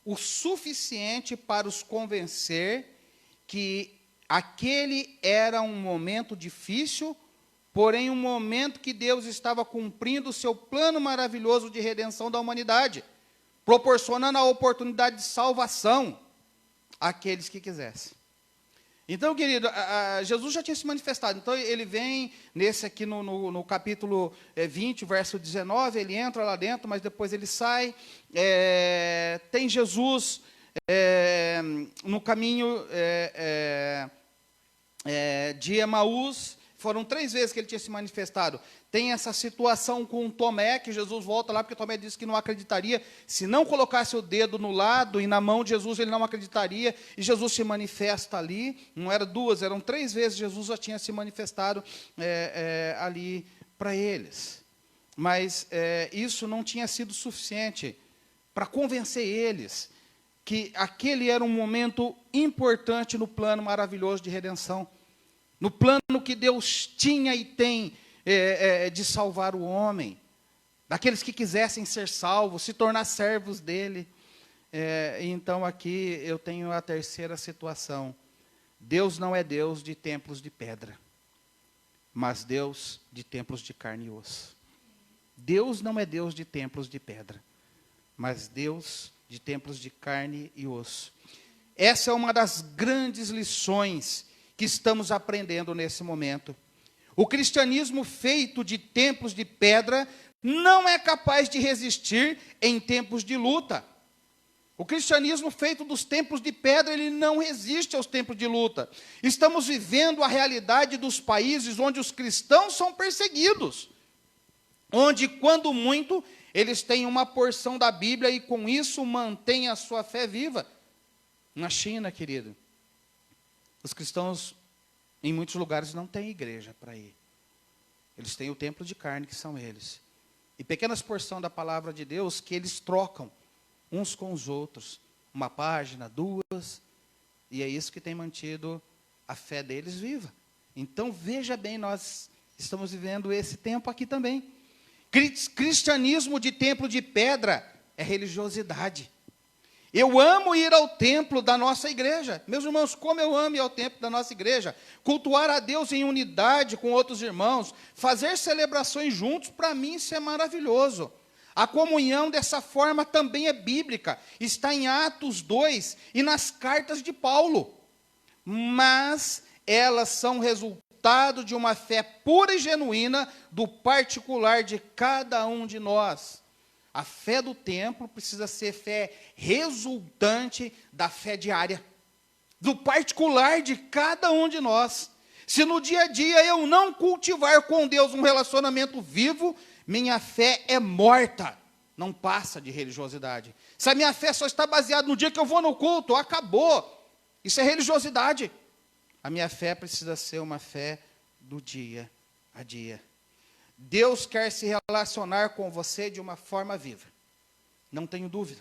o suficiente para os convencer que aquele era um momento difícil, porém um momento que Deus estava cumprindo o seu plano maravilhoso de redenção da humanidade, proporcionando a oportunidade de salvação àqueles que quisessem. Então, querido, Jesus já tinha se manifestado. Então, ele vem, nesse aqui no capítulo 20, verso 19, ele entra lá dentro, mas depois ele sai. Tem Jesus no caminho de Emaús. Foram 3 vezes que ele tinha se manifestado. Tem essa situação com Tomé, que Jesus volta lá, porque Tomé disse que não acreditaria. Se não colocasse o dedo no lado e na mão de Jesus, ele não acreditaria. E Jesus se manifesta ali. Não era 2, eram 3 vezes Jesus já tinha se manifestado ali para eles. Mas isso não tinha sido suficiente para convencer eles que aquele era um momento importante no plano maravilhoso de redenção. No plano que Deus tinha e tem de salvar o homem, daqueles que quisessem ser salvos, se tornar servos dele. Então aqui eu tenho a terceira situação. Deus não é Deus de templos de pedra, mas Deus de templos de carne e osso. Deus não é Deus de templos de pedra, mas Deus de templos de carne e osso. Essa é uma das grandes lições que estamos aprendendo nesse momento. O cristianismo feito de templos de pedra não é capaz de resistir em tempos de luta. O cristianismo feito dos templos de pedra, ele não resiste aos tempos de luta. Estamos vivendo a realidade dos países onde os cristãos são perseguidos, onde, quando muito, eles têm uma porção da Bíblia e, com isso, mantêm a sua fé viva. Na China, querido, os cristãos, em muitos lugares, não têm igreja para ir. Eles têm o templo de carne, que são eles. E pequenas porções da palavra de Deus que eles trocam uns com os outros. 1 página, 2. E é isso que tem mantido a fé deles viva. Então, veja bem, nós estamos vivendo esse tempo aqui também. Cristianismo de templo de pedra é religiosidade. Eu amo ir ao templo da nossa igreja. Meus irmãos, como eu amo ir ao templo da nossa igreja. Cultuar a Deus em unidade com outros irmãos. Fazer celebrações juntos, para mim isso é maravilhoso. A comunhão dessa forma também é bíblica. Está em Atos 2 e nas cartas de Paulo. Mas elas são resultado de uma fé pura e genuína do particular de cada um de nós. A fé do templo precisa ser fé resultante da fé diária, do particular de cada um de nós. Se no dia a dia eu não cultivar com Deus um relacionamento vivo, minha fé é morta, não passa de religiosidade. Se a minha fé só está baseada no dia que eu vou no culto, acabou. Isso é religiosidade. A minha fé precisa ser uma fé do dia a dia. Deus quer se relacionar com você de uma forma viva. Não tenho dúvida.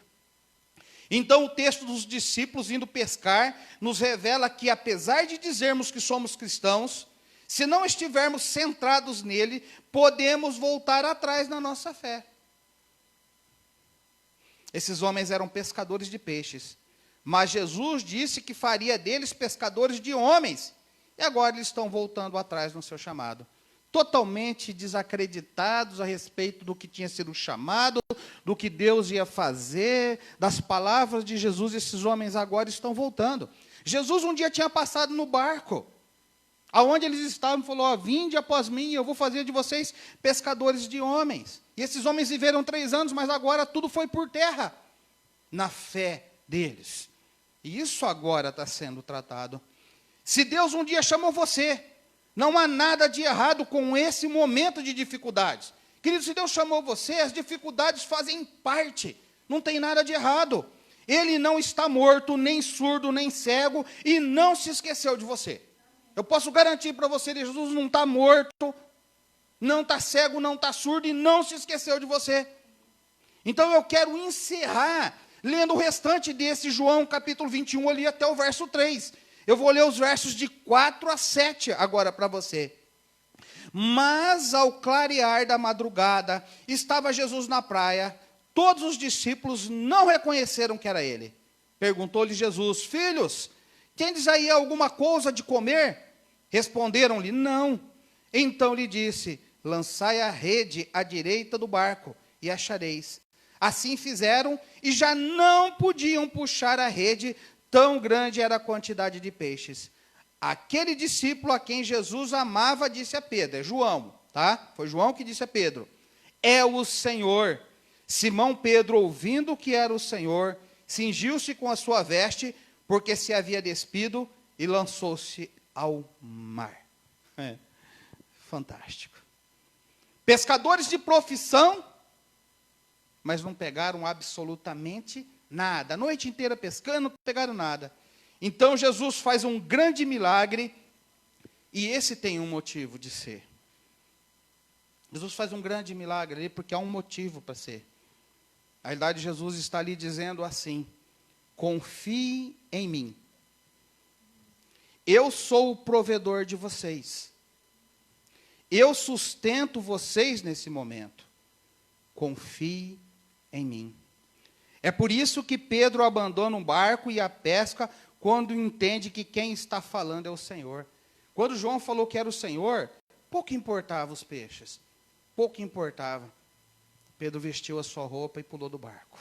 Então, o texto dos discípulos indo pescar nos revela que, apesar de dizermos que somos cristãos, se não estivermos centrados nele, podemos voltar atrás na nossa fé. Esses homens eram pescadores de peixes, mas Jesus disse que faria deles pescadores de homens. E agora eles estão voltando atrás no seu chamado. Totalmente desacreditados a respeito do que tinha sido chamado, do que Deus ia fazer, das palavras de Jesus, esses homens agora estão voltando. Jesus um dia tinha passado no barco, aonde eles estavam, falou, vinde após mim, eu vou fazer de vocês pescadores de homens. E esses homens viveram 3 anos, mas agora tudo foi por terra, na fé deles. E isso agora está sendo tratado. Se Deus um dia chamou você Não há nada de errado com esse momento de dificuldades. Querido, se Deus chamou você, as dificuldades fazem parte. Não tem nada de errado. Ele não está morto, nem surdo, nem cego, e não se esqueceu de você. Eu posso garantir para você, Jesus não está morto, não está cego, não está surdo, e não se esqueceu de você. Então eu quero encerrar lendo o restante desse João capítulo 21, ali até o verso 3. Eu vou ler os versos de 4 a 7 agora para você. Mas ao clarear da madrugada, estava Jesus na praia. Todos os discípulos não reconheceram que era ele. Perguntou-lhe Jesus: filhos, tendes aí alguma coisa de comer? Responderam-lhe: não. Então lhe disse: lançai a rede à direita do barco, e achareis. Assim fizeram, e já não podiam puxar a rede, tão grande era a quantidade de peixes. Aquele discípulo a quem Jesus amava disse a Pedro, é João, tá? Foi João que disse a Pedro: é o Senhor. Simão Pedro, ouvindo que era o Senhor, cingiu-se com a sua veste, porque se havia despido, e lançou-se ao mar. Fantástico. Pescadores de profissão, mas não pegaram absolutamente nada. A noite inteira pescando, não pegaram nada. Então Jesus faz um grande milagre, e esse tem um motivo de ser. Jesus faz um grande milagre ali, porque há um motivo para ser. Na realidade, Jesus está ali dizendo assim: confie em mim. Eu sou o provedor de vocês. Eu sustento vocês nesse momento. Confie em mim. É por isso que Pedro abandona o barco e a pesca, quando entende que quem está falando é o Senhor. Quando João falou que era o Senhor, pouco importava os peixes. Pouco importava. Pedro vestiu a sua roupa e pulou do barco.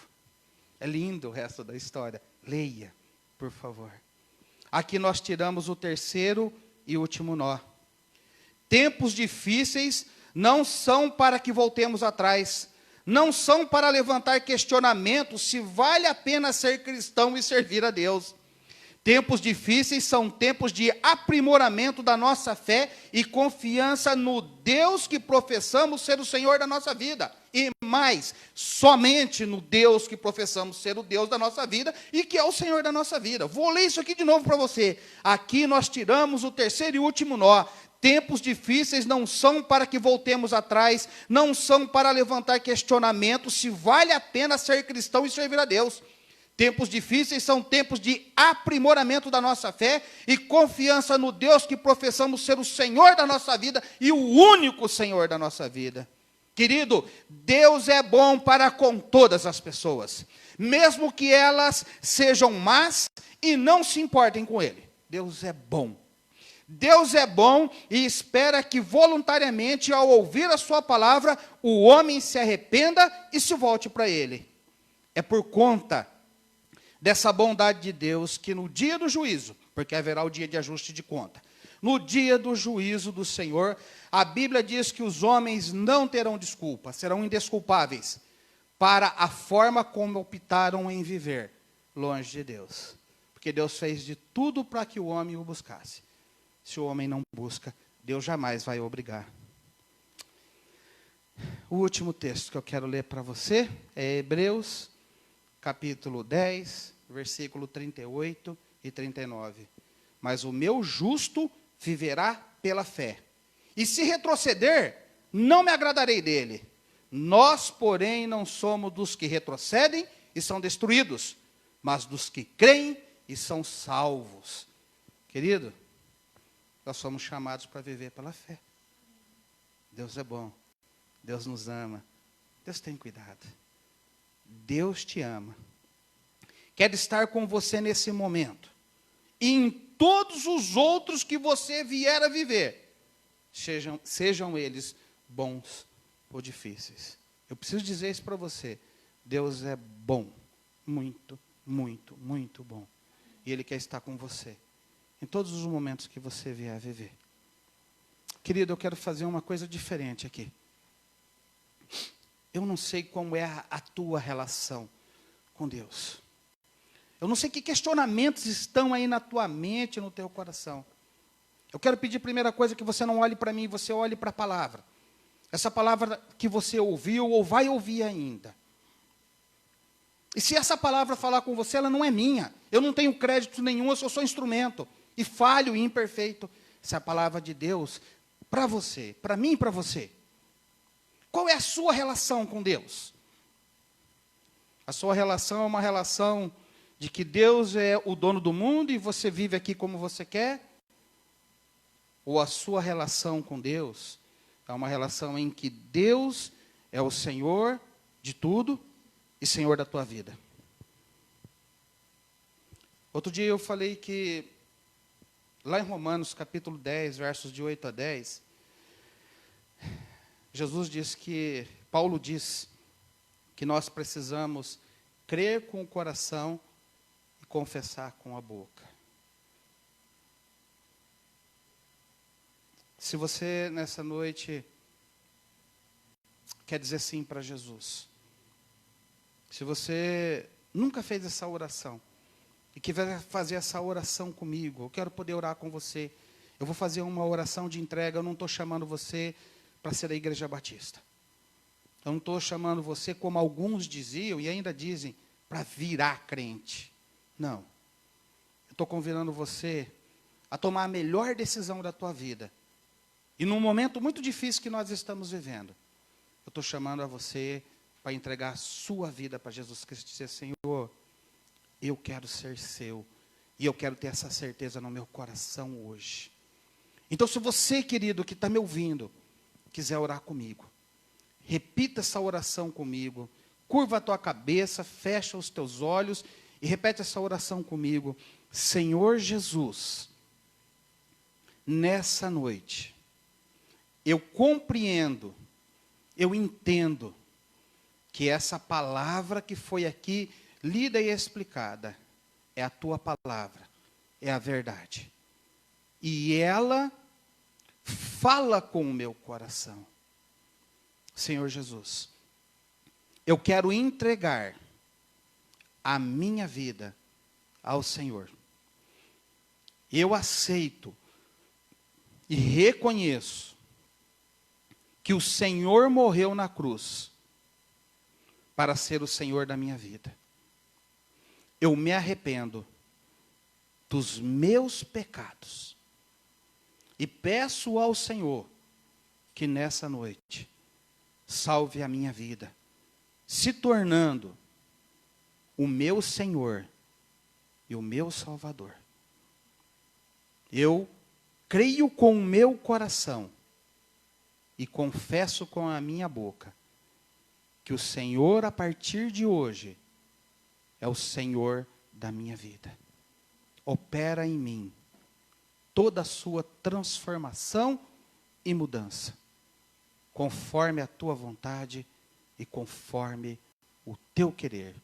É lindo o resto da história. Leia, por favor. Aqui nós tiramos o terceiro e último nó. Tempos difíceis não são para que voltemos atrás. Não são para levantar questionamentos se vale a pena ser cristão e servir a Deus. Tempos difíceis são tempos de aprimoramento da nossa fé e confiança no Deus que professamos ser o Senhor da nossa vida. E mais, somente no Deus que professamos ser o Deus da nossa vida e que é o Senhor da nossa vida. Vou ler isso aqui de novo para você. Aqui nós tiramos o terceiro e último nó. Tempos difíceis não são para que voltemos atrás, não são para levantar questionamentos se vale a pena ser cristão e servir a Deus. Tempos difíceis são tempos de aprimoramento da nossa fé e confiança no Deus que professamos ser o Senhor da nossa vida e o único Senhor da nossa vida. Querido, Deus é bom para com todas as pessoas, mesmo que elas sejam más e não se importem com Ele. Deus é bom. Deus é bom e espera que voluntariamente, ao ouvir a sua palavra, o homem se arrependa e se volte para Ele. É por conta dessa bondade de Deus que no dia do juízo, porque haverá o dia de ajuste de conta, no dia do juízo do Senhor, a Bíblia diz que os homens não terão desculpa, serão indesculpáveis, para a forma como optaram em viver longe de Deus. Porque Deus fez de tudo para que o homem o buscasse. Se o homem não busca, Deus jamais vai obrigar. O último texto que eu quero ler para você é Hebreus, capítulo 10, versículo 38 e 39. Mas o meu justo viverá pela fé. E se retroceder, não me agradarei dele. Nós, porém, não somos dos que retrocedem e são destruídos, mas dos que creem e são salvos. Querido, nós somos chamados para viver pela fé. Deus é bom. Deus nos ama. Deus tem cuidado. Deus te ama. Quer estar com você nesse momento. E em todos os outros que você vier a viver. Sejam eles bons ou difíceis. Eu preciso dizer isso para você. Deus é bom. Muito, muito, muito bom. E Ele quer estar com você. Em todos os momentos que você vier a viver. Querido, eu quero fazer uma coisa diferente aqui. Eu não sei como é a tua relação com Deus. Eu não sei que questionamentos estão aí na tua mente, no teu coração. Eu quero pedir, primeira coisa, que você não olhe para mim, você olhe para a palavra. Essa palavra que você ouviu ou vai ouvir ainda. E se essa palavra falar com você, ela não é minha. Eu não tenho crédito nenhum, eu sou só instrumento. E falho e imperfeito. Essa é a palavra de Deus para você, para mim e para você. Qual é a sua relação com Deus? A sua relação é uma relação de que Deus é o dono do mundo e você vive aqui como você quer? Ou a sua relação com Deus é uma relação em que Deus é o Senhor de tudo e Senhor da tua vida? Outro dia eu falei que, lá em Romanos, capítulo 10, versos de 8 a 10, Jesus diz que, Paulo diz que nós precisamos crer com o coração e confessar com a boca. Se você, nessa noite, quer dizer sim para Jesus, se você nunca fez essa oração, e quer fazer essa oração comigo, eu quero poder orar com você, eu vou fazer uma oração de entrega, eu não estou chamando você para ser da Igreja Batista. Eu não estou chamando você, como alguns diziam, e ainda dizem, para virar crente. Não. Eu estou convidando você a tomar a melhor decisão da tua vida. E num momento muito difícil que nós estamos vivendo, eu estou chamando a você para entregar a sua vida para Jesus Cristo e dizer, Senhor, eu quero ser seu. E eu quero ter essa certeza no meu coração hoje. Então, se você, querido, que está me ouvindo, quiser orar comigo, repita essa oração comigo. Curva a tua cabeça, fecha os teus olhos e repete essa oração comigo. Senhor Jesus, nessa noite, eu compreendo, eu entendo que essa palavra que foi aqui lida e explicada é a tua palavra, é a verdade. E ela fala com o meu coração. Senhor Jesus, eu quero entregar a minha vida ao Senhor. Eu aceito e reconheço que o Senhor morreu na cruz para ser o Senhor da minha vida. Eu me arrependo dos meus pecados e peço ao Senhor que nessa noite salve a minha vida, se tornando o meu Senhor e o meu Salvador. Eu creio com o meu coração e confesso com a minha boca que o Senhor, a partir de hoje, é o Senhor da minha vida. Opera em mim toda a sua transformação e mudança, conforme a tua vontade e conforme o teu querer.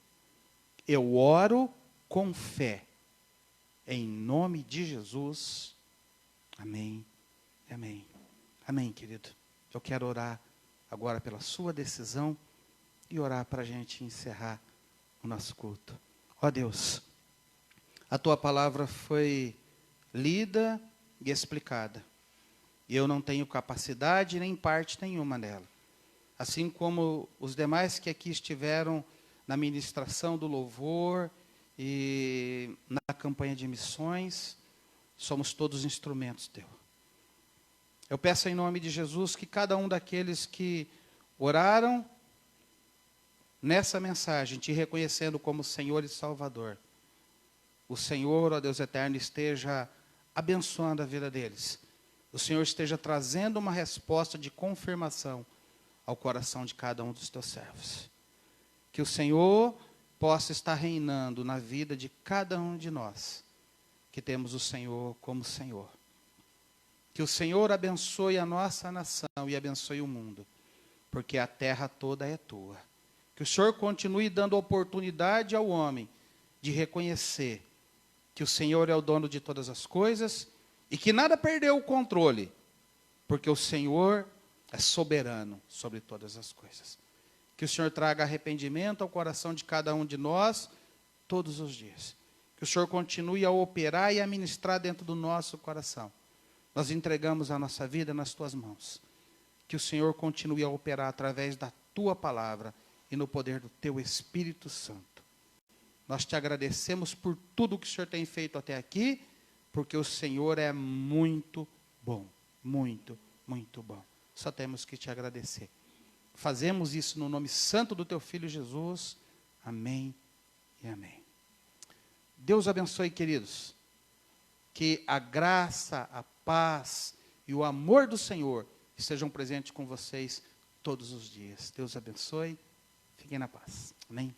Eu oro com fé, em nome de Jesus. Amém. Amém. Amém, querido. Eu quero orar agora pela sua decisão e orar para a gente encerrar o nosso culto. Ó Deus, a tua palavra foi lida e explicada. E eu não tenho capacidade nem parte nenhuma nela. Assim como os demais que aqui estiveram na ministração do louvor e na campanha de missões, somos todos instrumentos teus. Eu peço em nome de Jesus que cada um daqueles que oraram nessa mensagem, te reconhecendo como Senhor e Salvador, o Senhor, ó Deus eterno, esteja abençoando a vida deles. O Senhor esteja trazendo uma resposta de confirmação ao coração de cada um dos teus servos. Que o Senhor possa estar reinando na vida de cada um de nós, que temos o Senhor como Senhor. Que o Senhor abençoe a nossa nação e abençoe o mundo, porque a terra toda é tua. Que o Senhor continue dando oportunidade ao homem de reconhecer que o Senhor é o dono de todas as coisas e que nada perdeu o controle, porque o Senhor é soberano sobre todas as coisas. Que o Senhor traga arrependimento ao coração de cada um de nós todos os dias. Que o Senhor continue a operar e a ministrar dentro do nosso coração, Nós entregamos a nossa vida nas tuas mãos. Que o Senhor continue a operar através da tua palavra e no poder do teu Espírito Santo. Nós te agradecemos por tudo que o Senhor tem feito até aqui, porque o Senhor é muito bom, muito, muito bom. Só temos que te agradecer. Fazemos isso no nome santo do teu Filho Jesus. Amém e amém. Deus abençoe, queridos. Que a graça, a paz e o amor do Senhor estejam presentes com vocês todos os dias. Deus abençoe. Fiquem na paz. Amém.